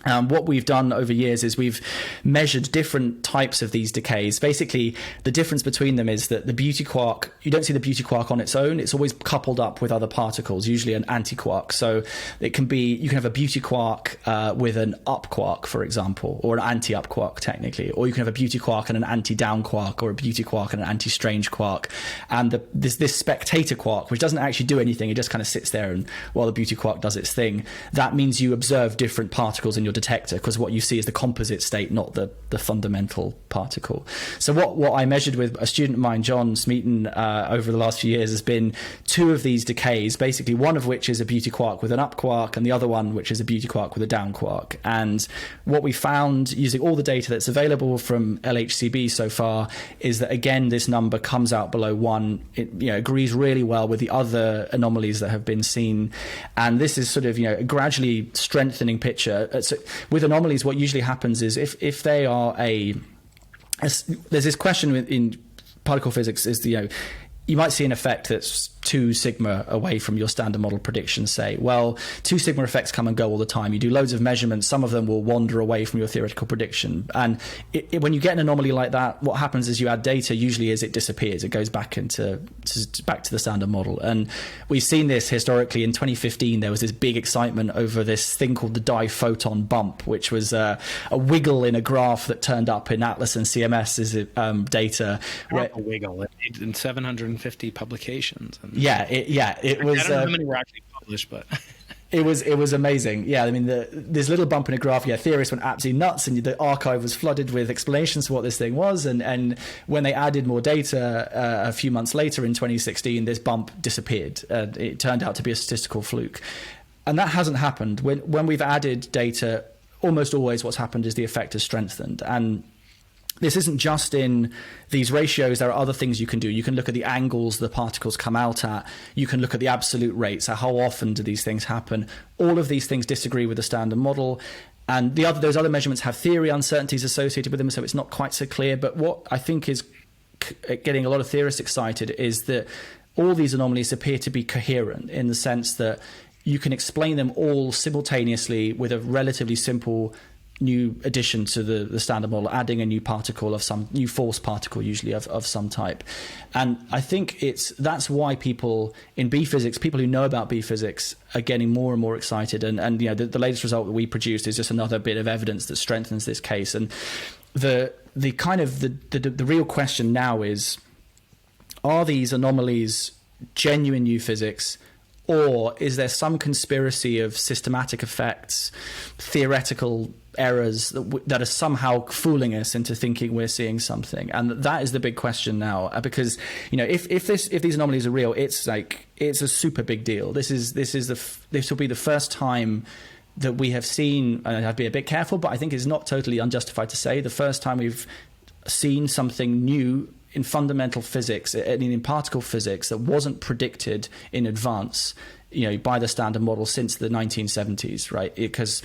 What we've done over years is we've measured different types of these decays. Basically, the difference between them is that the beauty quark, you don't see the beauty quark on its own. It's always coupled up with other particles, usually an anti-quark. So you can have a beauty quark with an up quark, for example, or an anti-up quark, technically. Or you can have a beauty quark and an anti-down quark, or a beauty quark and an anti-strange quark. And this spectator quark, which doesn't actually do anything, it just kind of sits there and while the beauty quark does its thing, that means you observe different particles in your your detector, because what you see is the composite state, not the fundamental particle. So what I measured with a student of mine, John Smeaton, over the last few years has been two of these decays, basically one of which is a beauty quark with an up quark, and the other one which is a beauty quark with a down quark. And what we found using all the data that's available from LHCb so far is that, again, this number comes out below 1. It agrees really well with the other anomalies that have been seen. And this is sort of a gradually strengthening picture. So with anomalies, what usually happens is if they are there's this question in particle physics is you might see an effect that's 2 sigma away from your standard model prediction, say. Well, 2 sigma effects come and go all the time. You do loads of measurements. Some of them will wander away from your theoretical prediction. And when you get an anomaly like that, what happens is you add data, usually is it disappears. It goes back to the standard model. And we've seen this historically. In 2015, there was this big excitement over this thing called the diphoton bump, which was a wiggle in a graph that turned up in Atlas and CMS's data. A wiggle in 750 publications. It was. I don't know how many were actually published, but it was amazing. Yeah, I mean, this little bump in a graph. Yeah, theorists went absolutely nuts, and the archive was flooded with explanations for what this thing was. And when they added more data a few months later in 2016, this bump disappeared. It turned out to be a statistical fluke, and that hasn't happened. When we've added data, almost always what's happened is the effect has strengthened. And this isn't just in these ratios. There are other things you can do. You can look at the angles the particles come out at. You can look at the absolute rates. So how often do these things happen? All of these things disagree with the standard model. And those other measurements have theory uncertainties associated with them, so it's not quite so clear. But what I think is getting a lot of theorists excited is that all these anomalies appear to be coherent in the sense that you can explain them all simultaneously with a relatively simple new addition to the standard model, adding a new particle of some new force particle, usually of some type. And I think that's why people in B physics, people who know about B physics, are getting more and more excited. And the latest result that we produced is just another bit of evidence that strengthens this case. And the real question now is, are these anomalies genuine new physics? Or is there some conspiracy of systematic effects, theoretical errors that are somehow fooling us into thinking we're seeing something? And that is the big question now, because if these anomalies are real, it's a super big deal. This will be the first time that we have seen, and I'd be a bit careful, but I think it's not totally unjustified to say, the first time we've seen something new in fundamental physics, in particle physics, that wasn't predicted in advance, by the standard model since the 1970s, right? Because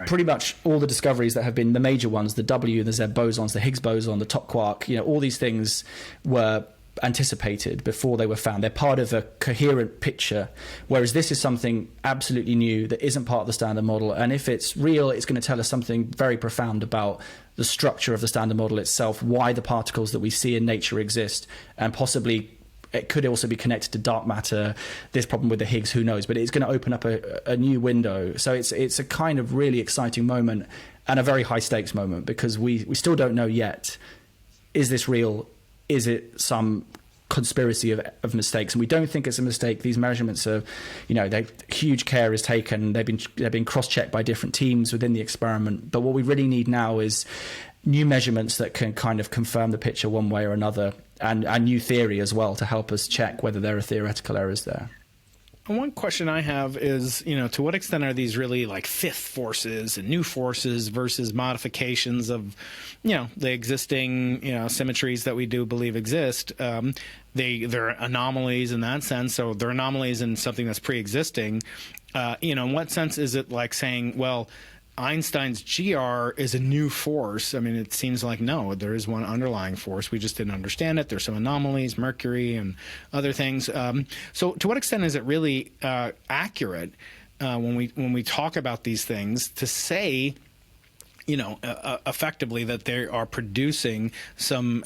pretty much all the discoveries that have been the major ones, the W, the Z bosons, the Higgs boson, the top quark, all these things were anticipated before they were found. They're part of a coherent picture, whereas this is something absolutely new that isn't part of the standard model. And if it's real, it's going to tell us something very profound about the structure of the standard model itself, why the particles that we see in nature exist, and possibly it could also be connected to dark matter, this problem with the Higgs, who knows, but it's going to open up a new window. So it's a kind of really exciting moment and a very high stakes moment, because we still don't know yet, is this real? Is it some conspiracy of mistakes? And we don't think it's a mistake. These measurements are, huge care is taken. They've been cross-checked by different teams within the experiment. But what we really need now is new measurements that can kind of confirm the picture one way or another, and new theory as well to help us check whether there are theoretical errors there. One question I have is, to what extent are these really like fifth forces and new forces versus modifications of, the existing, symmetries that we do believe exist? They're anomalies in that sense. So they're anomalies in something that's pre-existing. In what sense is it like saying, well, Einstein's GR is a new force? I mean, it seems like, no, there is one underlying force. We just didn't understand it. There's some anomalies, Mercury and other things. So to what extent is it really accurate when we talk about these things to say, effectively that they are producing some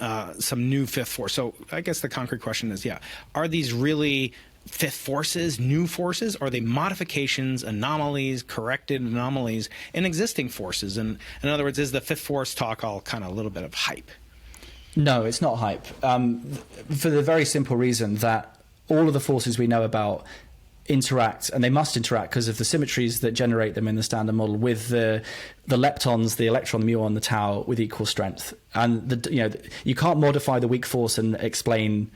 new fifth force? So I guess the concrete question is, are these really fifth forces, new forces? Are they modifications, anomalies, corrected anomalies in existing forces? And in other words, is the fifth force talk all kind of a little bit of hype? No, it's not hype. For the very simple reason that all of the forces we know about interact, and they must interact because of the symmetries that generate them in the standard model with the leptons, the electron, the muon, the tau with equal strength. And you can't modify the weak force and explain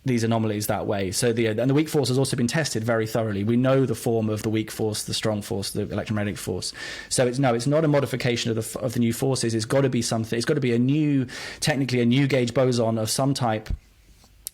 these anomalies that way. So the weak force has also been tested very thoroughly. We know the form of the weak force, the strong force, the electromagnetic force. So it's not a modification of the new forces. It's got to be something. It's got to be technically a new gauge boson of some type.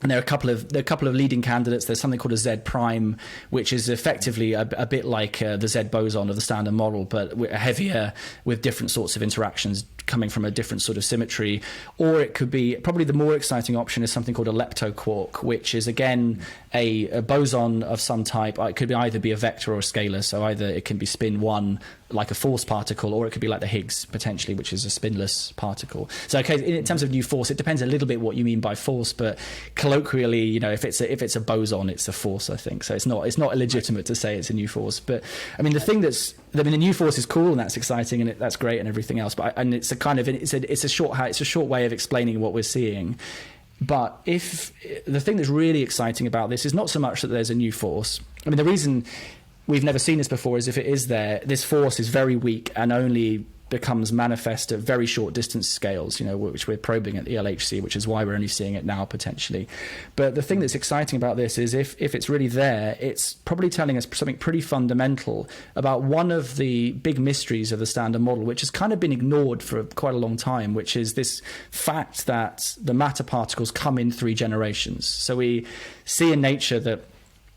And there are a couple of leading candidates. There's something called a Z prime, which is effectively a bit like the Z boson of the standard model, but heavier with different sorts of interactions coming from a different sort of symmetry. Or it could be, probably the more exciting option is something called a leptoquark, which is again a boson of some type. It could either be a vector or a scalar. So either it can be spin 1 like a force particle, or it could be like the Higgs potentially, which is a spinless particle. So in terms of new force, it depends a little bit what you mean by force, but colloquially, if it's a boson, it's a force, I think. So it's not illegitimate to say it's a new force. But I mean, the new force is cool and that's exciting and that's great and everything else. But it's a short way of explaining what we're seeing. But if the thing that's really exciting about this is not so much that there's a new force. I mean, the reason we've never seen this before is if it is there, this force is very weak and only becomes manifest at very short distance scales, which we're probing at the LHC, which is why we're only seeing it now potentially. But the thing that's exciting about this is if it's really there, it's probably telling us something pretty fundamental about one of the big mysteries of the standard model, which has kind of been ignored for quite a long time, which is this fact that the matter particles come in 3 generations. So we see in nature that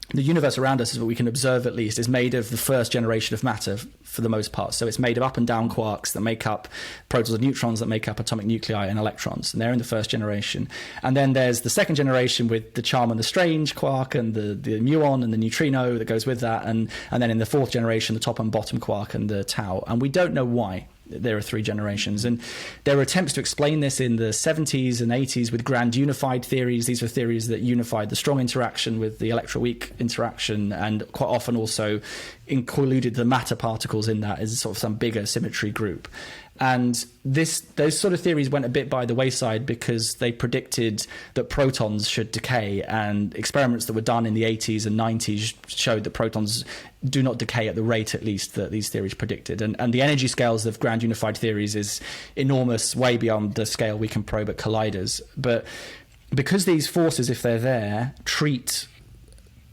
the universe around us, is what we can observe at least, is made of the first generation of matter for the most part. So it's made of up and down quarks that make up protons and neutrons that make up atomic nuclei and electrons. And they're in the first generation. And then there's the second generation with the charm and the strange quark and the muon and the neutrino that goes with that. And then in the fourth generation, the top and bottom quark and the tau. And we don't know why there are 3 generations. And there were attempts to explain this in the 70s and 80s with grand unified theories. These were theories that unified the strong interaction with the electroweak interaction, and quite often also included the matter particles in that as sort of some bigger symmetry group. And those sort of theories went a bit by the wayside because they predicted that protons should decay, and experiments that were done in the 80s and 90s showed that protons do not decay at the rate, at least, that these theories predicted. And the energy scales of grand unified theories is enormous, way beyond the scale we can probe at colliders. But because these forces, if they're there, treat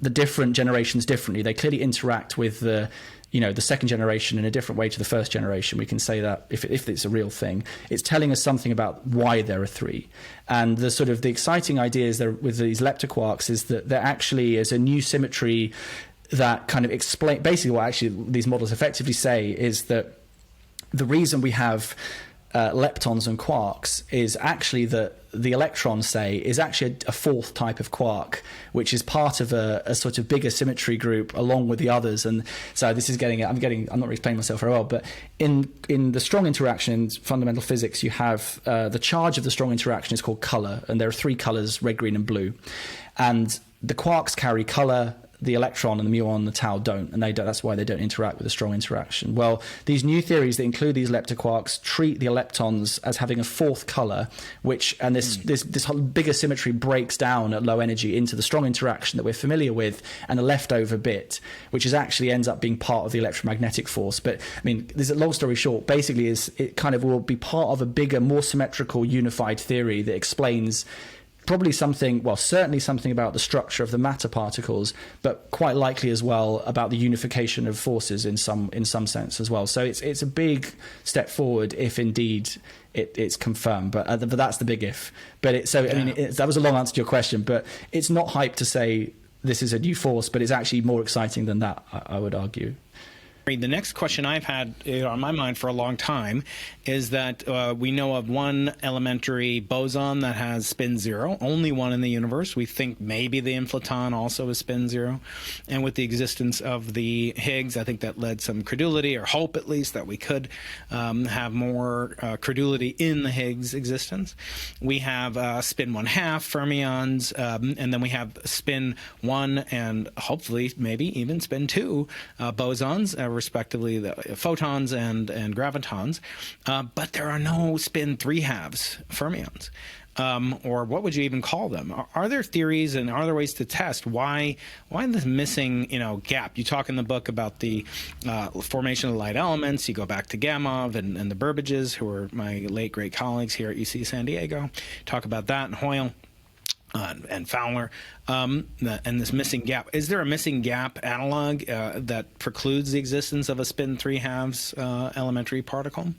the different generations differently, they clearly interact with the second generation in a different way to the first generation. We can say that if it's a real thing, it's telling us something about why there are 3. And the exciting ideas there with these leptoquarks is that there actually is a new symmetry that kind of explain basically what actually these models effectively say is that the reason we have leptons and quarks is actually that the electron, say, is actually a 4th type of quark, which is part of a sort of bigger symmetry group along with the others. And so this is I'm not explaining myself very well, but in the strong interaction in fundamental physics, you have the charge of the strong interaction is called color, and there are 3 colors, red, green, and blue. And the quarks carry color, the electron and the muon and the tau don't, and that's why they don't interact with a strong interaction. Well, these new theories that include these leptoquarks treat the leptons as having a 4th color, this whole bigger symmetry breaks down at low energy into the strong interaction that we're familiar with, and a leftover bit, which actually ends up being part of the electromagnetic force. But I mean, there's a long story short. Basically, it kind of will be part of a bigger, more symmetrical, unified theory that explains certainly something about the structure of the matter particles, but quite likely as well about the unification of forces in some sense as well. So it's a big step forward if indeed it's confirmed, but that's the big if. But that was a long answer to your question, but it's not hype to say this is a new force, but it's actually more exciting than that, I would argue. The next question I've had on my mind for a long time is that we know of one elementary boson that has spin 0, only one in the universe. We think maybe the inflaton also is spin 0. And with the existence of the Higgs, I think that led some credulity, or hope at least, that we could have more credulity in the Higgs existence. We have spin 1/2 fermions, and then we have spin 1 and hopefully maybe even spin 2 bosons, respectively, the photons and gravitons, but there are no spin 3/2 fermions. Or what would you even call them? Are there theories and are there ways to test why this missing gap? You talk in the book about the formation of light elements. You go back to Gamow and the Burbages, who are my late great colleagues here at UC San Diego. Talk about that, and Hoyle and Fowler, and this missing gap. Is there a missing gap analog that precludes the existence of a spin 3/2 elementary particle?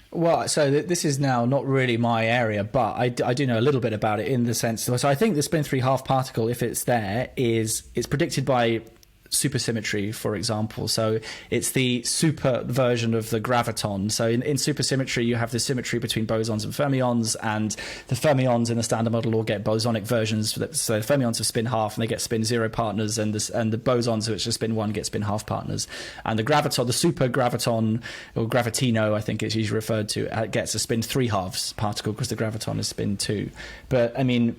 Well, so this is now not really my area, but I do know a little bit about it in the sense. So I think the spin 3/2 particle, if it's there, it's predicted by supersymmetry, for example. So it's the super version of the graviton. So in supersymmetry, you have the symmetry between bosons and fermions, and the fermions in the standard model all get bosonic versions. So the fermions have spin half and they get spin 0 partners, and the bosons, which are spin 1, get spin half partners. And the graviton, the super graviton, or gravitino, I think it's usually referred to, gets a spin 3/2 particle because the graviton is spin 2. But I mean,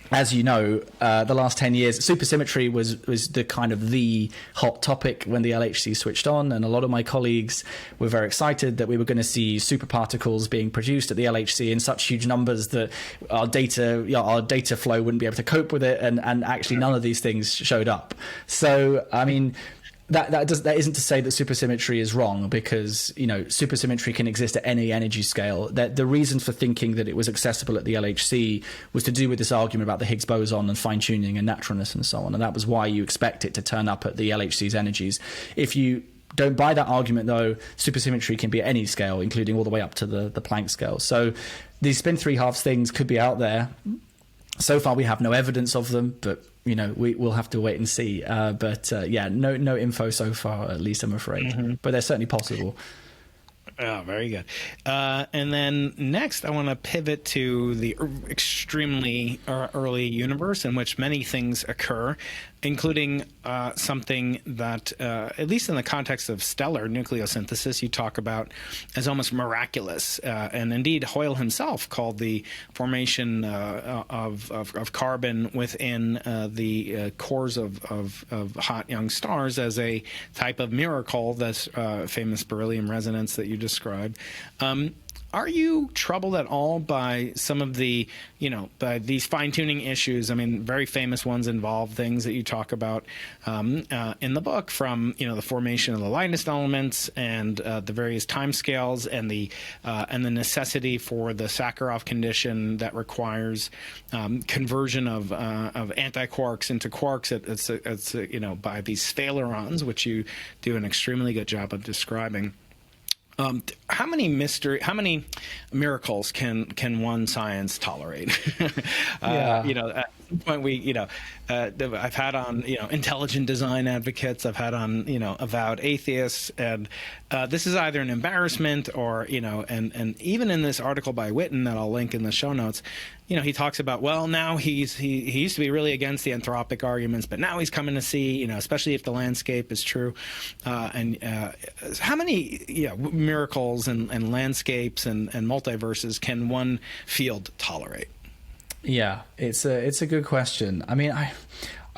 as you know, the last 10 years, supersymmetry was the kind of the hot topic when the LHC switched on, and a lot of my colleagues were very excited that we were going to see superparticles being produced at the LHC in such huge numbers that our data flow wouldn't be able to cope with it, and actually none of these things showed up. So, I mean, that isn't to say that supersymmetry is wrong, because supersymmetry can exist at any energy scale. The reason for thinking that it was accessible at the LHC was to do with this argument about the Higgs boson and fine-tuning and naturalness and so on, and that was why you expect it to turn up at the LHC's energies. If you don't buy that argument, though, supersymmetry can be at any scale, including all the way up to the Planck scale. So these spin 3/2 things could be out there. So far, we have no evidence of them, but we'll have to wait and see. No info so far, at least, I'm afraid. Mm-hmm. But they're certainly possible. Oh, very good. And then next, I want to pivot to the extremely early universe in which many things occur, including something that, at least in the context of stellar nucleosynthesis, you talk about as almost miraculous. And indeed, Hoyle himself called the formation of carbon within the cores of hot young stars as a type of miracle, this famous beryllium resonance that you described. Are you troubled at all by some of the, by these fine-tuning issues? I mean, very famous ones involve things that you talk about in the book, from, the formation of the lightest elements and the various timescales and the necessity for the Sakharov condition that requires conversion of antiquarks into quarks. It's by these sphalerons, which you do an extremely good job of describing. How many miracles can one science tolerate? At some point I've had on intelligent design advocates, I've had on avowed atheists, and this is either an embarrassment or and even in this article by Witten that I'll link in the show notes, he talks about, well, now he used to be really against the anthropic arguments, but now he's coming to see, especially if the landscape is true, and how many miracles and landscapes and multiverses can one field tolerate? Yeah, it's a good question. I mean, I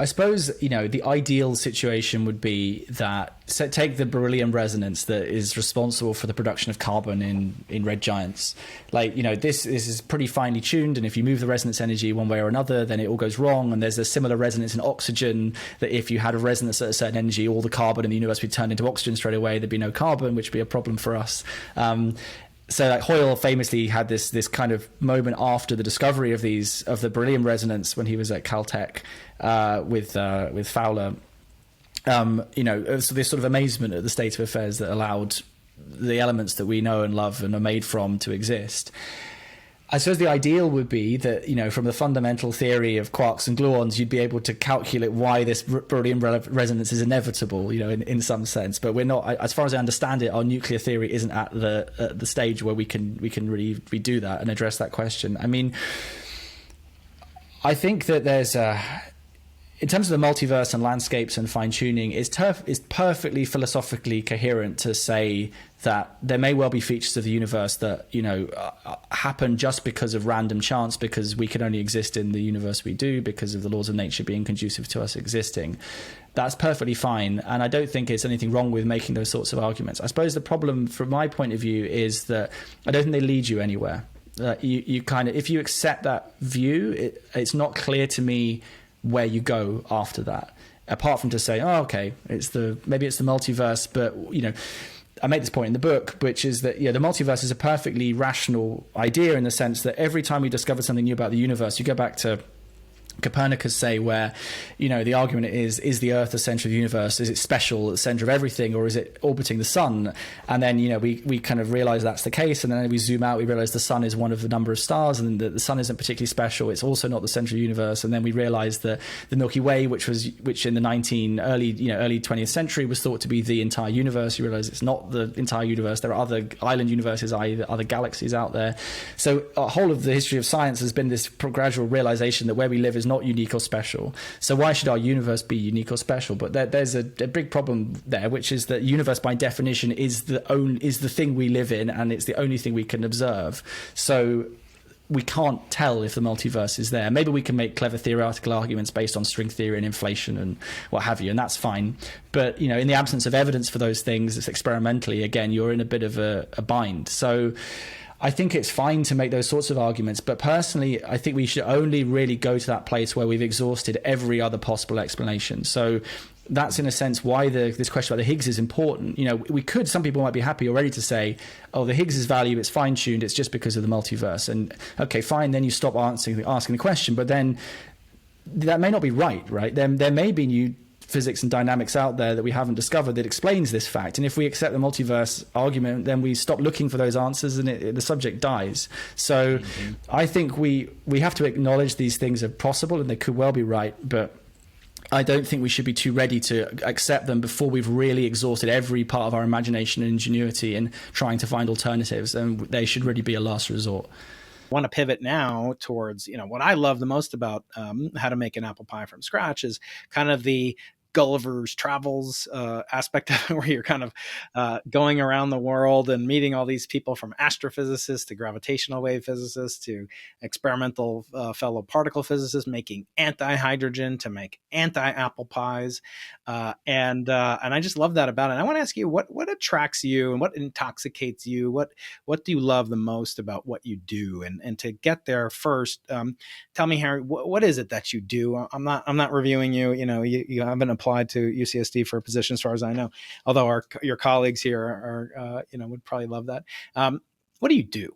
suppose, the ideal situation would be that, take the beryllium resonance that is responsible for the production of carbon in red giants. This is pretty finely tuned, and if you move the resonance energy one way or another, then it all goes wrong. And there's a similar resonance in oxygen, that if you had a resonance at a certain energy, all the carbon in the universe would turn into oxygen straight away. There'd be no carbon, which would be a problem for us. So Hoyle famously had this kind of moment after the discovery of the beryllium resonance when he was at Caltech with Fowler. So this sort of amazement at the state of affairs that allowed the elements that we know and love and are made from to exist. I suppose the ideal would be that, from the fundamental theory of quarks and gluons, you'd be able to calculate why this beryllium resonance is inevitable, in some sense. But we're not, as far as I understand it, our nuclear theory isn't at the stage where we can really redo that and address that question. I mean, I think that there's in terms of the multiverse and landscapes and fine-tuning, it's perfectly philosophically coherent to say that there may well be features of the universe that, happen just because of random chance, because we can only exist in the universe we do, because of the laws of nature being conducive to us existing. That's perfectly fine, and I don't think there's anything wrong with making those sorts of arguments. I suppose the problem, from my point of view, is that I don't think they lead you anywhere. You kind of, if you accept that view, it's not clear to me where you go after that, apart from to say, oh, okay, maybe it's the multiverse, but I make this point in the book, which is that the multiverse is a perfectly rational idea in the sense that every time we discover something new about the universe, you go back to Copernicus, say, where the argument is the Earth the center of the universe? Is it special at the center of everything, or is it orbiting the sun? And then we kind of realize that's the case, and then we zoom out, we realize the sun is one of the number of stars, and the sun isn't particularly special. It's also not the center of the universe. And then we realize that the Milky Way, which in the early 20th century was thought to be the entire universe, you realize it's not the entire universe. There are other island universes, i.e. other galaxies out there. So a whole of the history of science has been this gradual realization that where we live is not unique or special. So why should our universe be unique or special? But there's a big problem there, which is that universe by definition is the thing we live in, and it's the only thing we can observe. So we can't tell if the multiverse is there. Maybe we can make clever theoretical arguments based on string theory and inflation and what have you, and that's fine. But in the absence of evidence for those things, it's experimentally, again, you're in a bit of a bind. So I think it's fine to make those sorts of arguments, but personally, I think we should only really go to that place where we've exhausted every other possible explanation. So that's in a sense why this question about the Higgs is important. Some people might be happy already to say, oh, the Higgs's value, it's fine-tuned, it's just because of the multiverse. And okay, fine, then you stop asking the question, but then that may not be right? There may be new physics and dynamics out there that we haven't discovered that explains this fact. And if we accept the multiverse argument, then we stop looking for those answers and the subject dies. So I think we have to acknowledge these things are possible and they could well be right, but I don't think we should be too ready to accept them before we've really exhausted every part of our imagination and ingenuity in trying to find alternatives, and they should really be a last resort. I want to pivot now towards, what I love the most about how to make an apple pie from scratch is kind of the Gulliver's Travels aspect of it, where you're kind of going around the world and meeting all these people, from astrophysicists to gravitational wave physicists to experimental fellow particle physicists, making anti-hydrogen to make anti-apple pies. And I just love that about it. And I want to ask you, what attracts you and what intoxicates you? What do you love the most about what you do? And to get there first, tell me, Harry, what is it that you do? I'm not reviewing you. You haven't applied to UCSD for a position, as far as I know, although your colleagues here are would probably love that. What do you do?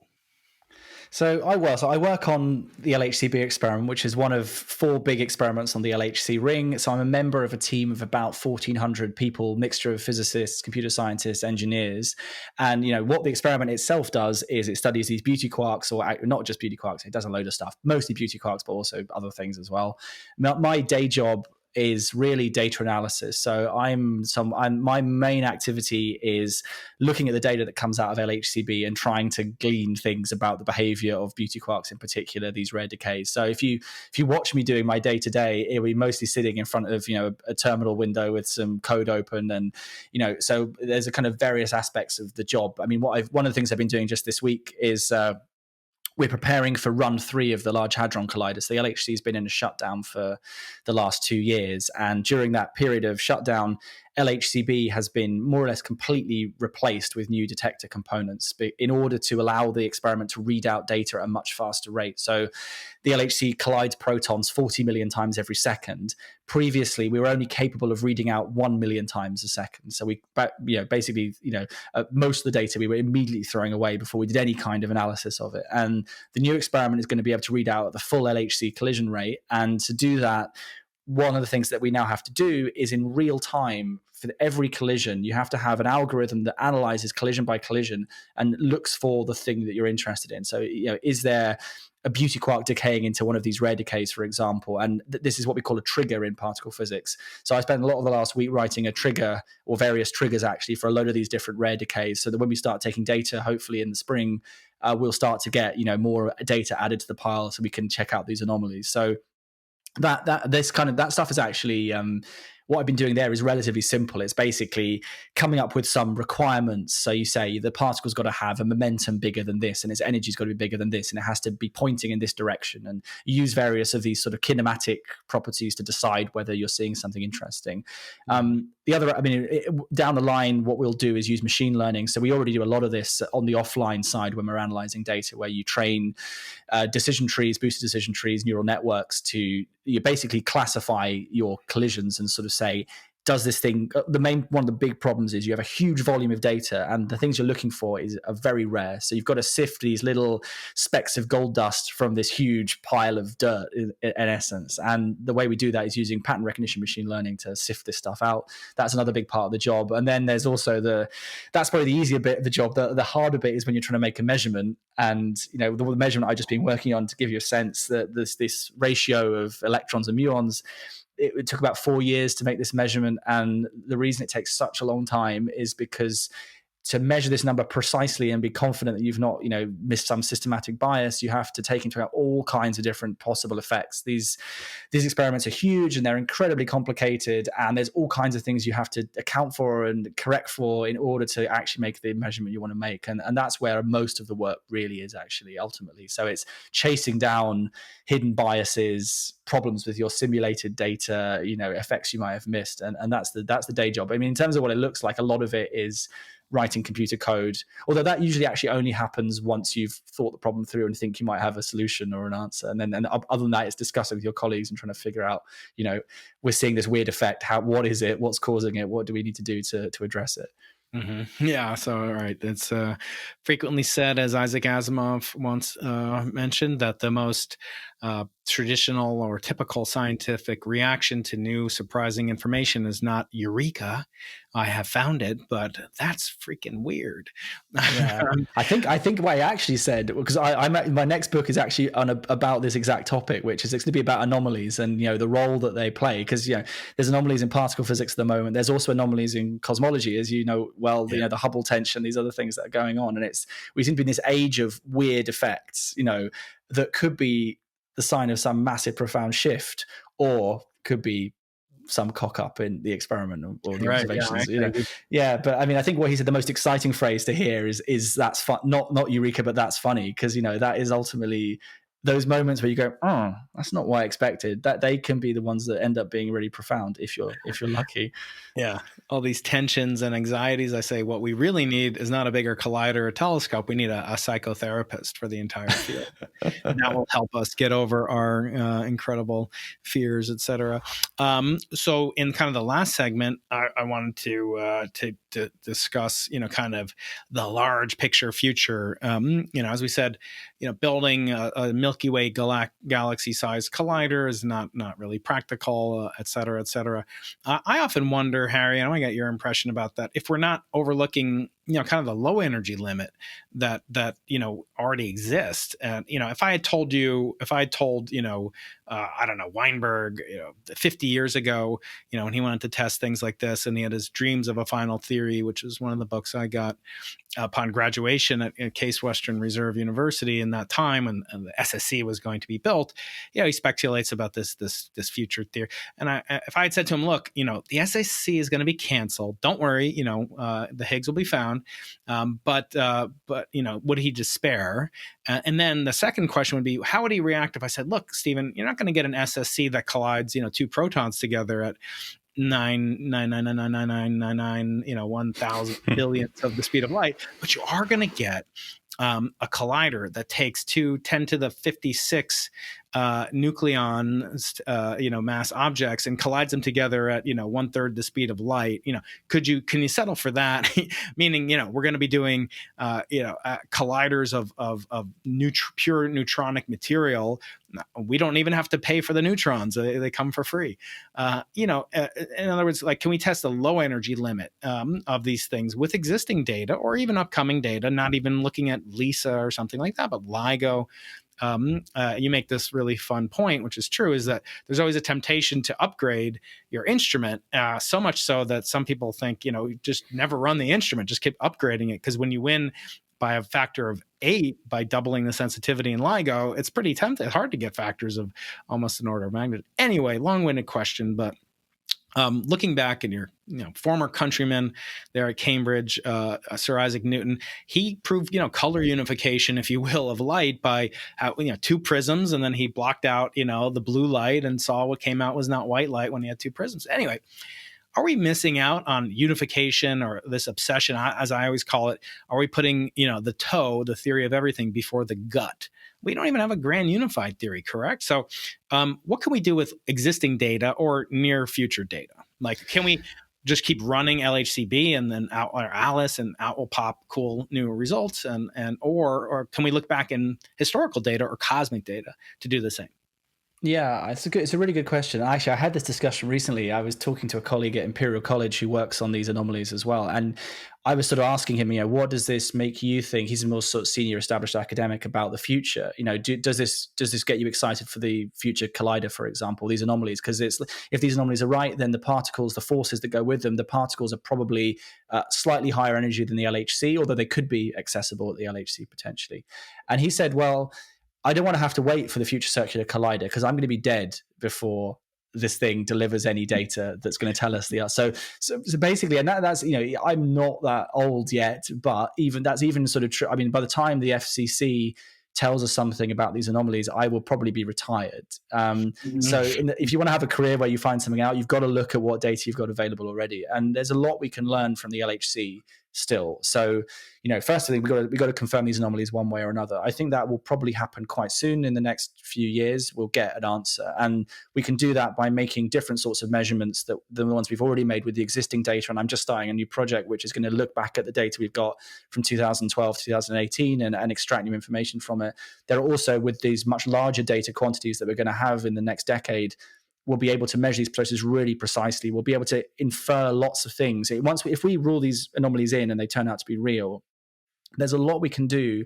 So I work on the LHCb experiment, which is one of 4 big experiments on the LHC ring. So I'm a member of a team of about 1,400 people, mixture of physicists, computer scientists, engineers. And what the experiment itself does is it studies these beauty quarks, or not just beauty quarks. It does a load of stuff, mostly beauty quarks, but also other things as well. My day job is really data analysis. So my main activity is looking at the data that comes out of LHCb and trying to glean things about the behavior of beauty quarks, in particular these rare decays. So if you watch me doing my day to day, it'll be mostly sitting in front of a terminal window with some code open, and so there's a kind of various aspects of the job. I mean, one of the things I've been doing just this week is we're preparing for run 3 of the Large Hadron Collider. So the LHC has been in a shutdown for the last 2 years. And during that period of shutdown, LHCb has been more or less completely replaced with new detector components in order to allow the experiment to read out data at a much faster rate. So the LHC collides protons 40 million times every second. Previously, we were only capable of reading out 1 million times a second. So we, basically, most of the data we were immediately throwing away before we did any kind of analysis of it. And the new experiment is going to be able to read out at the full LHC collision rate. And to do that, one of the things that we now have to do is, in real time, for every collision, you have to have an algorithm that analyzes collision by collision and looks for the thing that you're interested in. So, is there a beauty quark decaying into one of these rare decays, for example? And this is what we call a trigger in particle physics. So I spent a lot of the last week writing a trigger, or various triggers actually, for a load of these different rare decays, so that when we start taking data, hopefully in the spring, we'll start to get more data added to the pile so we can check out these anomalies. So that stuff is actually what I've been doing there is relatively simple. It's basically coming up with some requirements. So you say the particle's got to have a momentum bigger than this, and its energy's got to be bigger than this, and it has to be pointing in this direction. And you use various of these sort of kinematic properties to decide whether you're seeing something interesting. The other, down the line, what we'll do is use machine learning. So we already do a lot of this on the offline side when we're analyzing data, where you train decision trees, boosted decision trees, neural networks to you basically classify your collisions and sort of say, does this thing, one of the big problems is you have a huge volume of data and the things you're looking for are very rare. So you've got to sift these little specks of gold dust from this huge pile of dirt in essence. And the way we do that is using pattern recognition machine learning to sift this stuff out. That's another big part of the job. And then there's also that's probably the easier bit of the job. The harder bit is when you're trying to make a measurement. And the measurement I've just been working on, to give you a sense, that there's this ratio of electrons and muons. It took about 4 years to make this measurement. And the reason it takes such a long time is because to measure this number precisely and be confident that you've not, missed some systematic bias, you have to take into account all kinds of different possible effects. These experiments are huge and they're incredibly complicated, and there's all kinds of things you have to account for and correct for in order to actually make the measurement you want to make. And that's where most of the work really is actually ultimately. So it's chasing down hidden biases, problems with your simulated data, effects you might have missed. And that's the day job. I mean, in terms of what it looks like, a lot of it is writing computer code, although that usually actually only happens once you've thought the problem through and think you might have a solution or an answer. And then other than that, it's discussing with your colleagues and trying to figure out, we're seeing this weird effect. What is it? What's causing it? What do we need to do to address it? Mm-hmm. Yeah. So, all right. It's frequently said, as Isaac Asimov once mentioned, that the most traditional or typical scientific reaction to new surprising information is not eureka, I have found it, but that's freaking weird. Yeah. I think what I actually said, because my next book is actually about this exact topic, which is it's going to be about anomalies and the role that they play, because there's anomalies in particle physics at the moment. There's also anomalies in cosmology, as the Hubble tension, these other things that are going on, and we seem to be in this age of weird effects, that could be the sign of some massive, profound shift, or could be some cock up in the experiment or the observations. Yeah, but I mean, I think what he said, the most exciting phrase to hear is that's fun, not eureka, but that's funny, because that is ultimately those moments where you go, oh, that's not what I expected. That they can be the ones that end up being really profound if you're lucky. Yeah, all these tensions and anxieties. I say what we really need is not a bigger collider or telescope. We need a psychotherapist for the entire field. That will help us get over our incredible fears, etc. So in kind of the last segment, I wanted to discuss, kind of the large picture future. As we said, building a Milky Way galaxy-sized collider is not really practical, et cetera, et cetera. I often wonder, Harry, and I want to get your impression about that, if we're not overlooking, kind of the low energy limit that already exists. And, if I had told, I don't know, Weinberg, 50 years ago, when he wanted to test things like this, and he had his dreams of a final theory, which is one of the books I got upon graduation at Case Western Reserve University in that time, and the SSC was going to be built. He speculates about this future theory. And if I had said to him, look, the SSC is going to be canceled. Don't worry, the Higgs will be found. But would he despair? And then the second question would be, how would he react if I said, look, Stephen, you're not going to get an SSC that collides, two protons together at 1,000 billionths of the speed of light, but you are going to get a collider that takes 10 to the 56 nucleon mass objects and collides them together at 1/3 the speed of light. Can you settle for that? Meaning, we're going to be doing colliders of pure neutronic material. We don't even have to pay for the neutrons; they come for free. In other words, can we test the low energy limit of these things with existing data or even upcoming data? Not even looking at LISA or something like that, but LIGO. You make this really fun point, which is true, is that there's always a temptation to upgrade your instrument, so much so that some people think, just never run the instrument, just keep upgrading it. Because when you win by a factor of 8 by doubling the sensitivity in LIGO, it's pretty tempting. It's hard to get factors of almost an order of magnitude. Anyway, long-winded question, but looking back at your former countryman there at Cambridge, Sir Isaac Newton, he proved color unification, if you will, of light by 2 prisms, and then he blocked out the blue light and saw what came out was not white light when he had 2 prisms. Anyway, are we missing out on unification, or this obsession, as I always call it? Are we putting the toe, the theory of everything, before the gut? We don't even have a grand unified theory, correct? So what can we do with existing data or near future data? Like, can we just keep running LHCb and then out, or Alice, and out will pop cool new results, or can we look back in historical data or cosmic data to do the same? Yeah, it's a really good question. Actually, I had this discussion recently. I was talking to a colleague at Imperial College who works on these anomalies as well, and I was sort of asking him, what does this make you think? He's a more sort of senior established academic, about the future. Does this get you excited for the future collider, for example, these anomalies? Because if these anomalies are right, then the particles, the forces that go with them, the particles are probably slightly higher energy than the LHC, although they could be accessible at the LHC potentially. And he said, well, I don't want to have to wait for the future circular collider, because I'm going to be dead before this thing delivers any data that's going to tell us the. So basically, and that's I'm not that old yet, but that's even sort of true. I mean, by the time the FCC tells us something about these anomalies, I will probably be retired. So if you want to have a career where you find something out, you've got to look at what data you've got available already, and there's a lot we can learn from the LHC still. So, first thing, we got to confirm these anomalies one way or another. I think that will probably happen quite soon. In the next few years, we'll get an answer, and we can do that by making different sorts of measurements than the ones we've already made with the existing data. And I'm just starting a new project which is going to look back at the data we've got from 2012 to 2018 and extract new information from it. There are also, with these much larger data quantities that we're going to have in the next decade, we'll be able to measure these processes really precisely. We'll be able to infer lots of things. If we rule these anomalies in and they turn out to be real, there's a lot we can do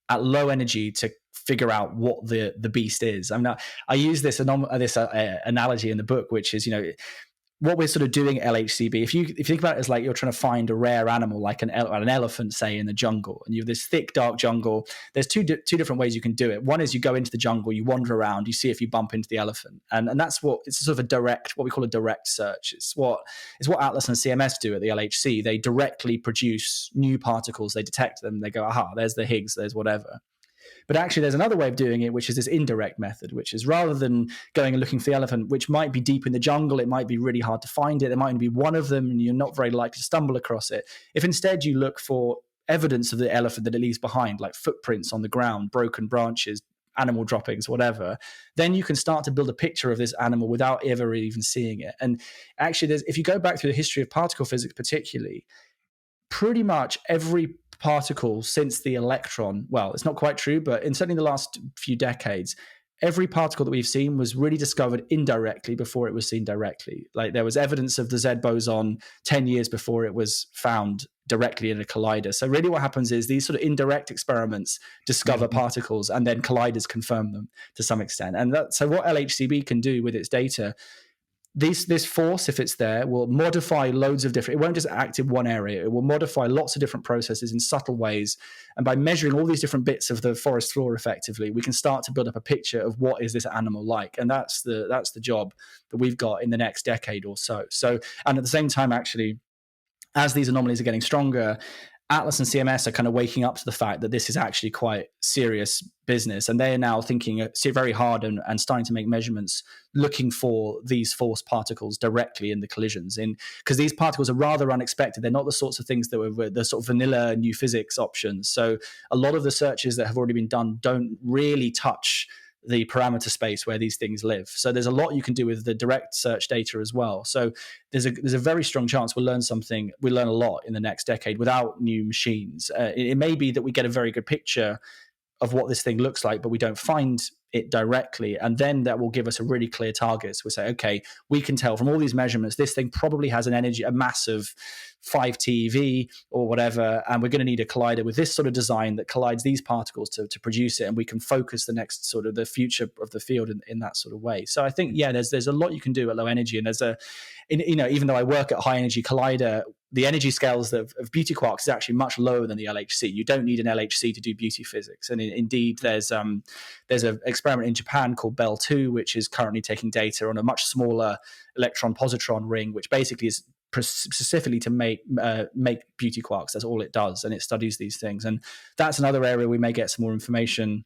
at low energy to figure out what the beast is. I use this analogy in the book, which is, what we're sort of doing at LHCb, if you think about it as like you're trying to find a rare animal, like an elephant, say, in the jungle, and you have this thick, dark jungle, there's two different ways you can do it. One is you go into the jungle, you wander around, you see if you bump into the elephant. And that's it's sort of what we call a direct search. It's what Atlas and CMS do at the LHC. They directly produce new particles, they detect them, they go, aha, there's the Higgs, there's whatever. But actually, there's another way of doing it, which is this indirect method, which is rather than going and looking for the elephant, which might be deep in the jungle, it might be really hard to find it, there might only be one of them, and you're not very likely to stumble across it. If instead you look for evidence of the elephant that it leaves behind, like footprints on the ground, broken branches, animal droppings, whatever, then you can start to build a picture of this animal without ever even seeing it. And actually, if you go back through the history of particle physics particularly, pretty much every particle since the electron, well, it's not quite true, but certainly in the last few decades, every particle that we've seen was really discovered indirectly before it was seen directly. Like there was evidence of the Z boson 10 years before it was found directly in a collider. So really what happens is these sort of indirect experiments discover particles, and then colliders confirm them to some extent. And so what LHCb can do with its data, this force, if it's there, will modify loads of different, it won't just act in one area, it will modify lots of different processes in subtle ways. And by measuring all these different bits of the forest floor effectively, we can start to build up a picture of what is this animal like. And that's the job that we've got in the next decade or so. And at the same time, actually, as these anomalies are getting stronger, Atlas and CMS are kind of waking up to the fact that this is actually quite serious business. And they are now thinking very hard and starting to make measurements looking for these force particles directly in the collisions. Because these particles are rather unexpected. They're not the sorts of things that were the sort of vanilla new physics options. So a lot of the searches that have already been done don't really touch the parameter space where these things live. So there's a lot you can do with the direct search data as well. So there's a very strong chance we'll learn a lot in the next decade without new machines. It may be that we get a very good picture of what this thing looks like, but we don't find it directly. And then that will give us a really clear target. So we'll say, okay, we can tell from all these measurements, this thing probably has an energy, a mass of 5 TeV or whatever, and we're going to need a collider with this sort of design that collides these particles to produce it, and we can focus the next sort of the future of the field in that sort of way. So I think, yeah, there's a lot you can do at low energy, and even though I work at high energy collider, the energy scales of beauty quarks is actually much lower than the LHC. You don't need an LHC to do beauty physics. And indeed, there's an experiment in Japan called Bell 2, which is currently taking data on a much smaller electron-positron ring, which basically is specifically to make beauty quarks. That's all it does, and it studies these things. And that's another area we may get some more information.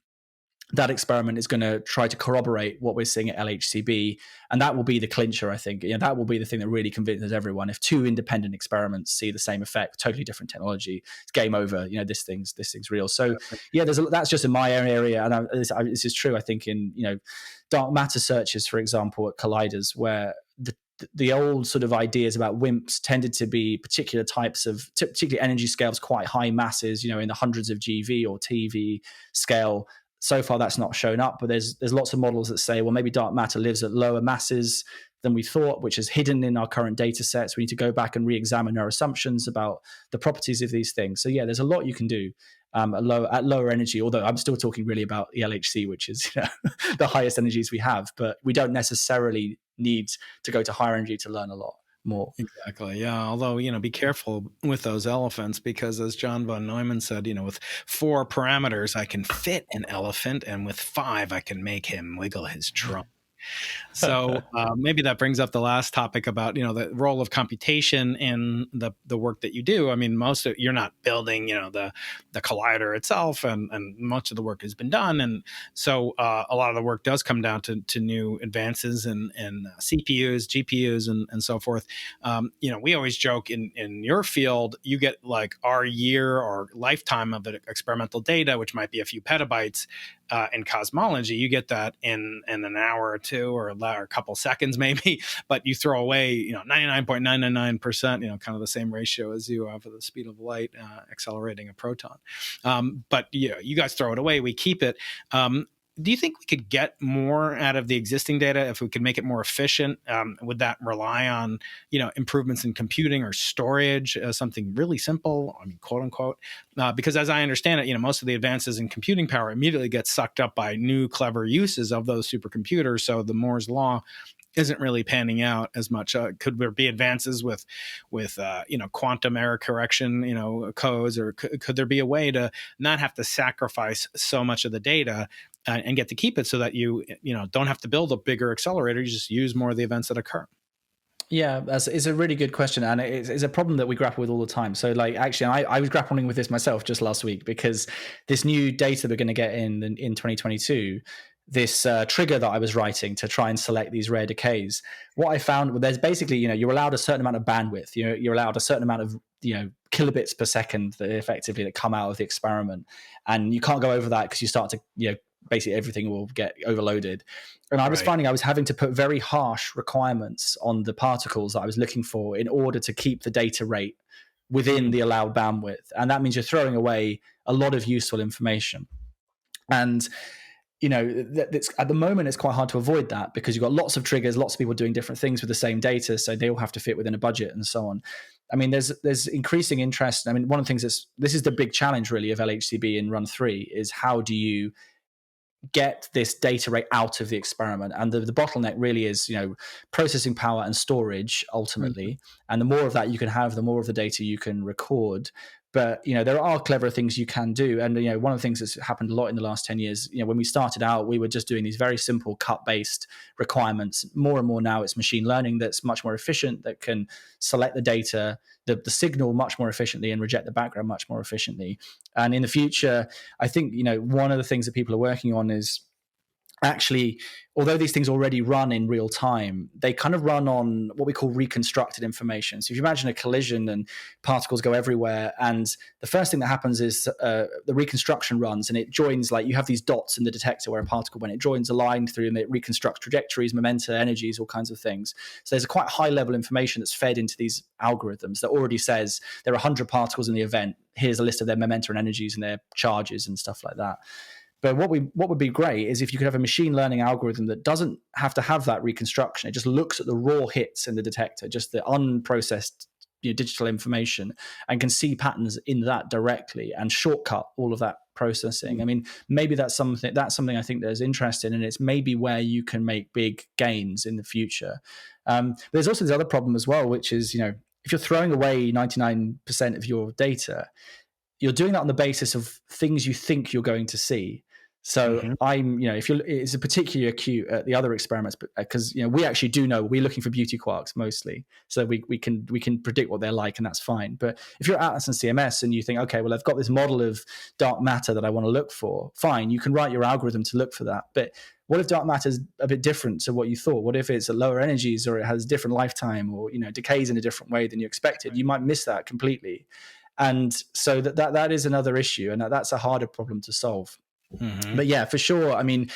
That experiment is going to try to corroborate what we're seeing at LHCb, and that will be the clincher, I think. That will be the thing that really convinces everyone. If 2 independent experiments see the same effect, totally different technology, it's game over. This thing's real. So yeah, that's just in my area, and this is true. I think in dark matter searches, for example, at colliders, where the old sort of ideas about WIMPs tended to be particular types of, particularly energy scales, quite high masses, in the hundreds of GeV or TeV scale. So far, that's not shown up, but there's lots of models that say, well, maybe dark matter lives at lower masses than we thought, which is hidden in our current data sets. We need to go back and re-examine our assumptions about the properties of these things. So yeah, there's a lot you can do at lower energy, although I'm still talking really about the LHC, which is the highest energies we have, but we don't necessarily need to go to higher energy to learn a lot more. Exactly. Yeah. Although, be careful with those elephants, because as John von Neumann said, with 4 parameters, I can fit an elephant, and with 5, I can make him wiggle his trunk. So maybe that brings up the last topic about, the role of computation in the work that you do. I mean, you're not building, the collider itself, and much of the work has been done. And so a lot of the work does come down to new advances in CPUs, GPUs, and so forth. We always joke in your field, you get like our year or lifetime of experimental data, which might be a few petabytes. In cosmology, you get that in an hour or two, or a couple seconds maybe, but you throw away 99.999%, kind of the same ratio as you have for the speed of light accelerating a proton. But you guys throw it away, we keep it. Do you think we could get more out of the existing data if we could make it more efficient? Would that rely on, improvements in computing or storage, something really simple, quote unquote? Because as I understand it, most of the advances in computing power immediately get sucked up by new clever uses of those supercomputers. So the Moore's law isn't really panning out as much. Could there be advances with quantum error correction, codes, or could there be a way to not have to sacrifice so much of the data and get to keep it, so that you don't have to build a bigger accelerator, you just use more of the events that occur? Yeah, it's a really good question, and it's a problem that we grapple with all the time. So, I was grappling with this myself just last week, because this new data we're going to get in 2022, this trigger that I was writing to try and select these rare decays, what I found, well, there's basically, you're allowed a certain amount of bandwidth. You're allowed a certain amount of kilobits per second that come out of the experiment, and you can't go over that, because you start to basically everything will get overloaded. And I was finding I was having to put very harsh requirements on the particles that I was looking for in order to keep the data rate within the allowed bandwidth. And that means you're throwing away a lot of useful information. And at the moment, it's quite hard to avoid that, because you've got lots of triggers, lots of people doing different things with the same data, so they all have to fit within a budget and so on. I mean, there's increasing interest. I mean, one of the things this is the big challenge really of LHCb in Run 3 is, how do you get this data rate out of the experiment? And the bottleneck really is, processing power and storage ultimately. Mm-hmm. And the more of that you can have, the more of the data you can record. But, there are clever things you can do. And, one of the things that's happened a lot in the last 10 years, when we started out, we were just doing these very simple cut-based requirements. More and more now, it's machine learning that's much more efficient, that can select the data, the signal much more efficiently, and reject the background much more efficiently. And in the future, I think, one of the things that people are working on is, actually, although these things already run in real time, they kind of run on what we call reconstructed information. So if you imagine a collision and particles go everywhere, and the first thing that happens is the reconstruction runs, and it joins, you have these dots in the detector where a particle, when it joins a line through, and it reconstructs trajectories, momenta, energies, all kinds of things. So there's a quite high level information that's fed into these algorithms that already says there are 100 particles in the event. Here's a list of their momenta and energies and their charges and stuff like that. But what would be great is if you could have a machine learning algorithm that doesn't have to have that reconstruction. It just looks at the raw hits in the detector, just the unprocessed digital information and can see patterns in that directly and shortcut all of that processing. I mean, maybe that's something I think there's interest in, and it's maybe where you can make big gains in the future. But there's also this other problem as well, which is, if you're throwing away 99% of your data, you're doing that on the basis of things you think you're going to see. So it's a particularly acute at the other experiments, because we actually do know we're looking for beauty quarks mostly, so we can predict what they're like, and that's fine. But if you're at Atlas and CMS and you think, okay, well, I've got this model of dark matter that I want to look for, fine, you can write your algorithm to look for that. But what if dark matter is a bit different to what you thought? What if it's at lower energies, or it has different lifetime, or decays in a different way than you expected? You might miss that completely, and so that is another issue, and that's a harder problem to solve. But yeah, for sure. I mean,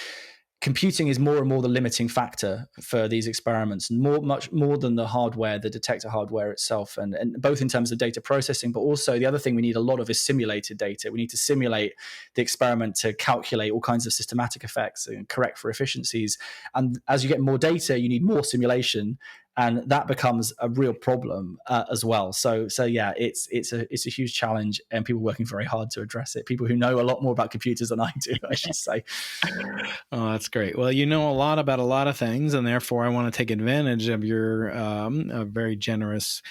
computing is more and more the limiting factor for these experiments, much more than the hardware, the detector hardware itself, and both in terms of data processing, but also the other thing we need a lot of is simulated data. We need to simulate the experiment to calculate all kinds of systematic effects and correct for efficiencies. And as you get more data, you need more simulation, and that becomes a real problem as well. So yeah, it's a huge challenge, and people working very hard to address it. People who know a lot more about computers than I do, I should say. Oh, that's great. Well, you know a lot about a lot of things, and therefore I want to take advantage of your very generous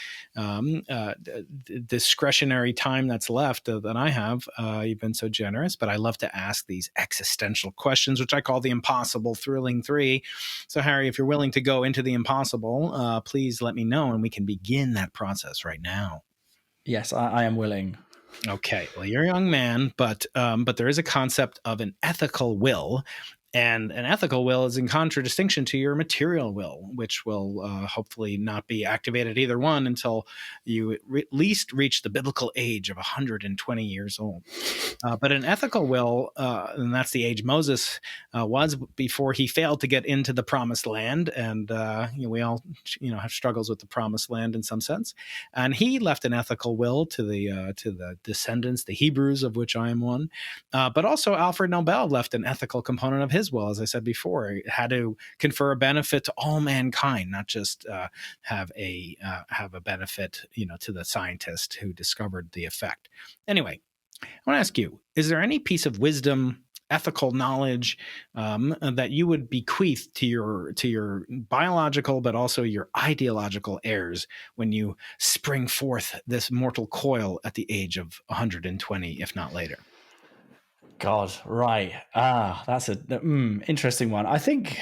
discretionary time that's left that I have. You've been so generous, but I love to ask these existential questions, which I call the impossible thrilling three. So, Harry, if you're willing to go into the impossible, please let me know, and we can begin that process right now. Yes, I am willing. Okay. Well, you're a young man, but there is a concept of an ethical will. And an ethical will is in contradistinction to your material will, which will hopefully not be activated either one until you at least reach the biblical age of 120 years old. But an ethical will, and that's the age Moses was before he failed to get into the promised land. And we all have struggles with the promised land in some sense. And he left an ethical will to the descendants, the Hebrews, of which I am one. But also Alfred Nobel left an ethical component of his will, as I said before. It had to confer a benefit to all mankind, not just have a benefit, to the scientist who discovered the effect. Anyway, I want to ask you: is there any piece of wisdom, ethical knowledge that you would bequeath to your biological, but also your ideological heirs when you spring forth this mortal coil at the age of 120, if not later? God, right. That's an interesting one. I think,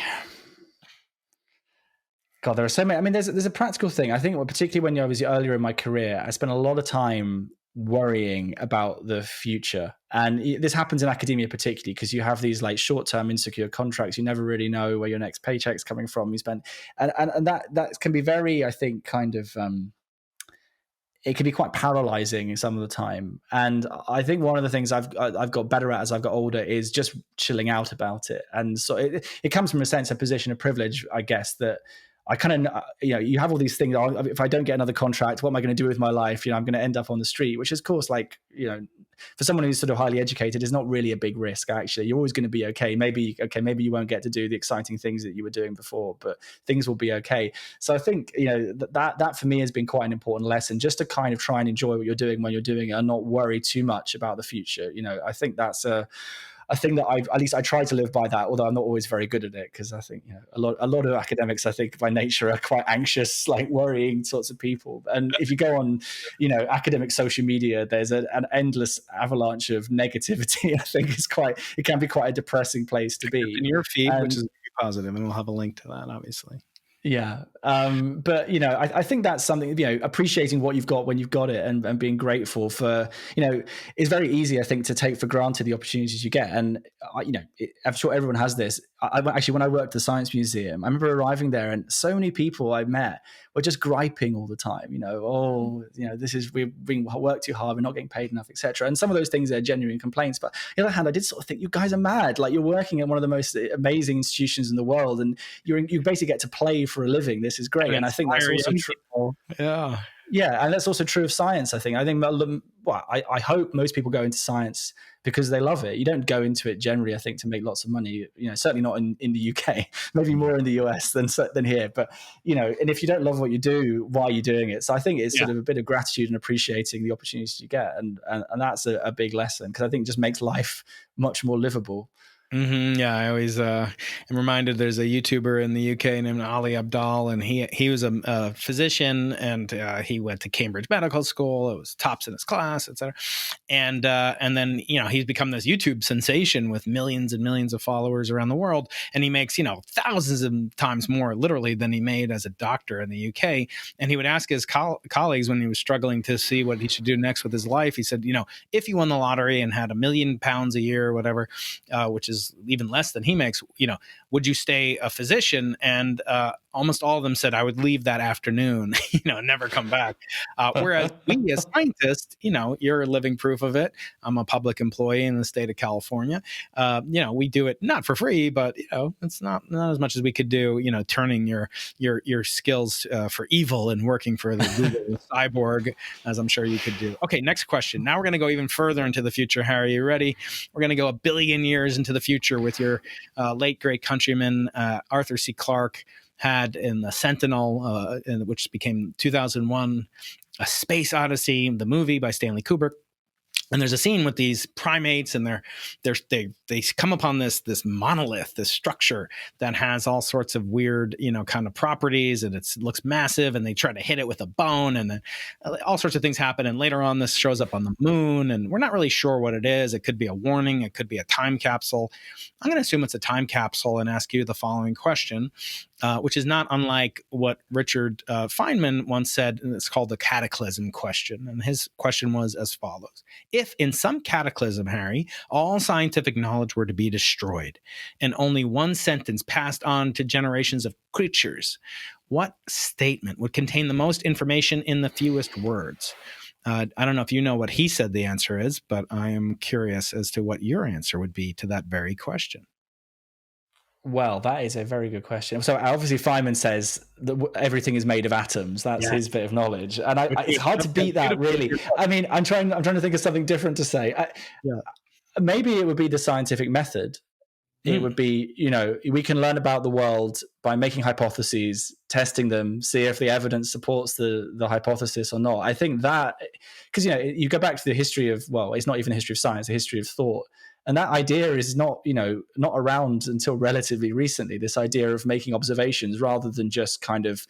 God, there are so many. I mean, there's a practical thing. I think, particularly when I was earlier in my career, I spent a lot of time worrying about the future. And this happens in academia particularly, because you have these like short-term insecure contracts. You never really know where your next paycheck's coming from. You spend, and that can be very, I think, kind of it can be quite paralyzing some of the time. And I think one of the things I've got better at as I've got older is just chilling out about it. And so it comes from a sense of position of privilege, I guess, that I kind of, you have all these things. If I don't get another contract, what am I going to do with my life? I'm going to end up on the street, which is, of course, like, for someone who's sort of highly educated, is not really a big risk, actually. You're always going to be okay. Maybe you won't get to do the exciting things that you were doing before, but things will be okay. So I think, that for me has been quite an important lesson, just to kind of try and enjoy what you're doing when you're doing it and not worry too much about the future. I think that's a thing that I try to live by that, although I'm not always very good at it, because I think a lot of academics, I think, by nature are quite anxious, like worrying sorts of people. And if you go on, academic social media, there's an endless avalanche of negativity. I think it can be quite a depressing place to be. In your feed, which is positive, and we'll have a link to that, obviously. Yeah. But, I think that's something, appreciating what you've got when you've got it, and being grateful for, it's very easy, I think, to take for granted the opportunities you get. And, I'm sure everyone has this. Actually, when I worked at the Science Museum, I remember arriving there, and so many people I met were just griping all the time, we've worked too hard, we're not getting paid enough, etc. And some of those things are genuine complaints. But on the other hand, I did sort of think, you guys are mad. Like, you're working at one of the most amazing institutions in the world, and you basically get to play for a living. This is great. And I think that's also true. Yeah. Yeah, and that's also true of science, I think. I hope most people go into science because they love it. You don't go into it generally, I think, to make lots of money. Certainly not in the UK, maybe more in the US than here. But, and if you don't love what you do, why are you doing it? So I think it's sort of a bit of gratitude and appreciating the opportunities you get. And that's a big lesson, because I think it just makes life much more livable. Mm-hmm. Yeah, I always am reminded there's a YouTuber in the UK named Ali Abdal, and he was a physician, and he went to Cambridge Medical School. It was tops in his class, etc. And then he's become this YouTube sensation with millions and millions of followers around the world, and he makes thousands of times more literally than he made as a doctor in the UK. And he would ask his colleagues when he was struggling to see what he should do next with his life. He said, if you won the lottery and had £1 million a year or whatever, which is even less than he makes, would you stay a physician? And almost all of them said, I would leave that afternoon, never come back. Whereas we as scientists, you're living proof of it. I'm a public employee in the state of California. We do it not for free, but it's not as much as we could do, turning your skills for evil and working for the Google cyborg, as I'm sure you could do. Okay, next question. Now we're going to go even further into the future, Harry. You ready? We're going to go 1 billion years into the future with your late great countryman, Arthur C. Clarke, had in the Sentinel, which became 2001, A Space Odyssey, the movie by Stanley Kubrick. And there's a scene with these primates, and they come upon this monolith, this structure that has all sorts of weird, kind of properties, and it looks massive. And they try to hit it with a bone, and then all sorts of things happen. And later on, this shows up on the moon, and we're not really sure what it is. It could be a warning. It could be a time capsule. I'm going to assume it's a time capsule and ask you the following question, which is not unlike what Richard Feynman once said. And it's called the cataclysm question. And his question was as follows: if in some cataclysm, Harry, all scientific knowledge were to be destroyed and only one sentence passed on to generations of creatures, what statement would contain the most information in the fewest words? I don't know if you know what he said the answer is, but I am curious as to what your answer would be to that very question. Well, that is a very good question. So obviously Feynman says that everything is made of atoms. That's his bit of knowledge. And it's hard to beat that, really. I mean, I'm trying to think of something different to say. Maybe it would be the scientific method. It would be, we can learn about the world by making hypotheses, testing them, see if the evidence supports the hypothesis or not. I think that, because, you go back to the history of, well, it's not even a history of science, a history of thought. And that idea is not around until relatively recently, this idea of making observations rather than just kind of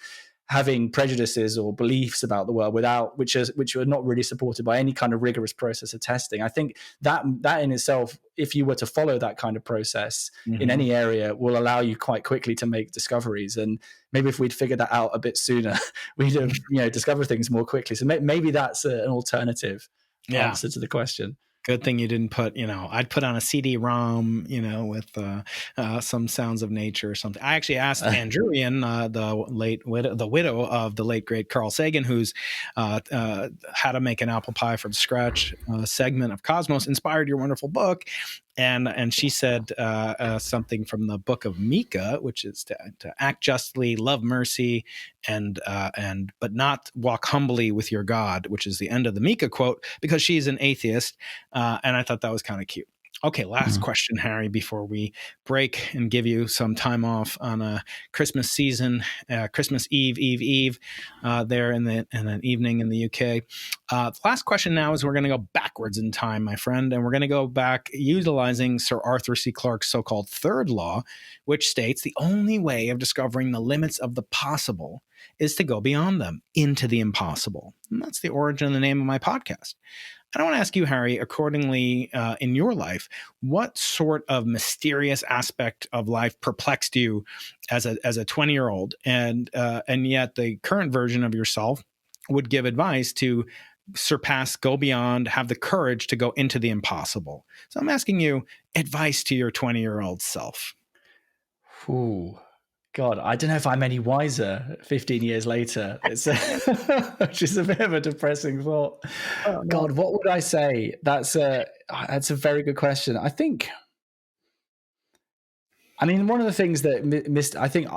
having prejudices or beliefs about the world which are not really supported by any kind of rigorous process of testing. I think that in itself, if you were to follow that kind of process in any area, will allow you quite quickly to make discoveries. And maybe if we'd figured that out a bit sooner, we'd have discovered things more quickly. So maybe that's an alternative answer to the question. Good thing you didn't put, I'd put on a CD-ROM, with some sounds of nature or something. I actually asked Ann Druyan, the widow of the late great Carl Sagan, who's How to Make an Apple Pie from Scratch segment of Cosmos inspired your wonderful book. And she said something from the book of Micah, which is to act justly, love mercy, and but not walk humbly with your God, which is the end of the Micah quote, because she's an atheist, and I thought that was kind of cute. Okay, last question, Harry, before we break and give you some time off on a Christmas season, Christmas Eve, there in an evening in the UK. The last question now is we're going to go backwards in time, my friend, and we're going to go back utilizing Sir Arthur C. Clarke's so-called third law, which states the only way of discovering the limits of the possible is to go beyond them into the impossible. And that's the origin of the name of my podcast. I want to ask you, Harry, accordingly, in your life, what sort of mysterious aspect of life perplexed you as a 20-year-old, and yet the current version of yourself would give advice to surpass, go beyond, have the courage to go into the impossible? So I'm asking you advice to your 20-year-old self. Ooh. God, I don't know if I'm any wiser 15 years later. It's which is a bit of a depressing thought. Oh, no. God, what would I say? That's a very good question. I think I mean, one of the things that I think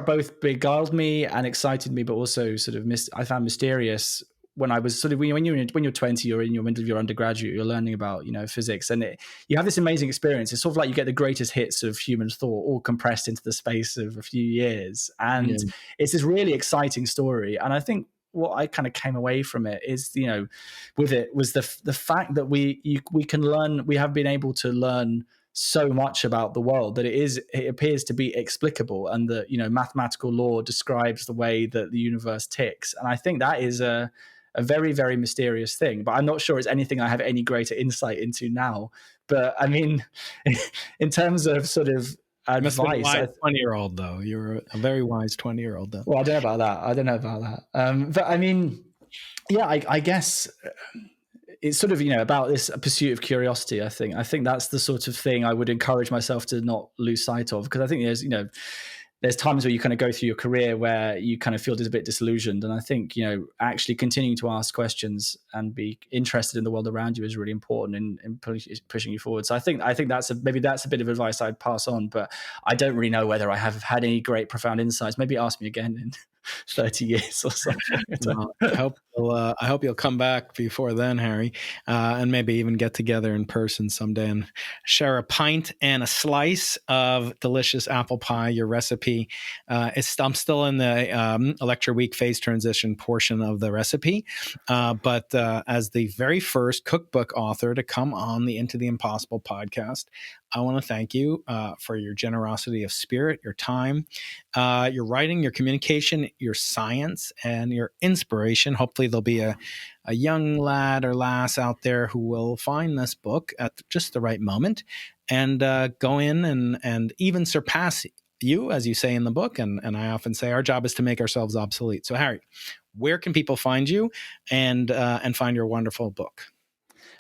both beguiled me and excited me, but also sort of I found mysterious when I was sort of when you're 20, you're in your middle of your undergraduate, you're learning about physics, and you have this amazing experience. It's sort of like you get the greatest hits of human thought all compressed into the space of a few years, and it's this really exciting story. And I think what I kind of came away from it is, with it was the fact that we can learn. We have been able to learn so much about the world that it appears to be explicable, and that mathematical law describes the way that the universe ticks. And I think that is a very, very mysterious thing, but I'm not sure it's anything I have any greater insight into now. But I mean, in terms of sort of advice, 20-year-old though, you're a very wise 20-year-old though. Well, I don't know about that. But I mean, yeah, I guess it's sort of about this pursuit of curiosity. I think that's the sort of thing I would encourage myself to not lose sight of, because I think there's times where you kind of go through your career where you kind of feel a bit disillusioned. And I think, actually continuing to ask questions and be interested in the world around you is really important in pushing you forward. So I think maybe that's a bit of advice I'd pass on, but I don't really know whether I have had any great profound insights. Maybe ask me again in 30 years or something. Well, I hope you'll come back before then, Harry, and maybe even get together in person someday and share a pint and a slice of delicious apple pie. Your recipe I'm still in the lecture week phase transition portion of the recipe, but as the very first cookbook author to come on the Into the Impossible podcast, I want to thank you for your generosity of spirit, your time, your writing, your communication, your science, and your inspiration. Hopefully there'll be a young lad or lass out there who will find this book at just the right moment and go in and even surpass you, as you say in the book. And I often say our job is to make ourselves obsolete. So Harry, where can people find you and find your wonderful book?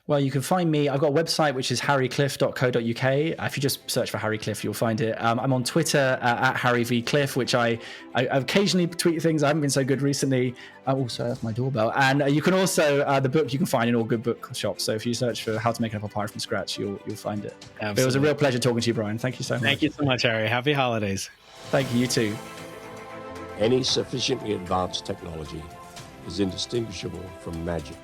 Well, you can find me. I've got a website, which is harrycliff.co.uk. If you just search for Harry Cliff, you'll find it. I'm on Twitter at Harry V. Cliff, which I occasionally tweet things. I haven't been so good recently. Also, that's my doorbell. And you can also, the book you can find in all good book shops. So if you search for How to Make an Apple Pie from Scratch, you'll find it. Absolutely. But it was a real pleasure talking to you, Brian. Thank you so much. Thank you so much, Harry. Happy holidays. Thank you. You too. Any sufficiently advanced technology is indistinguishable from magic.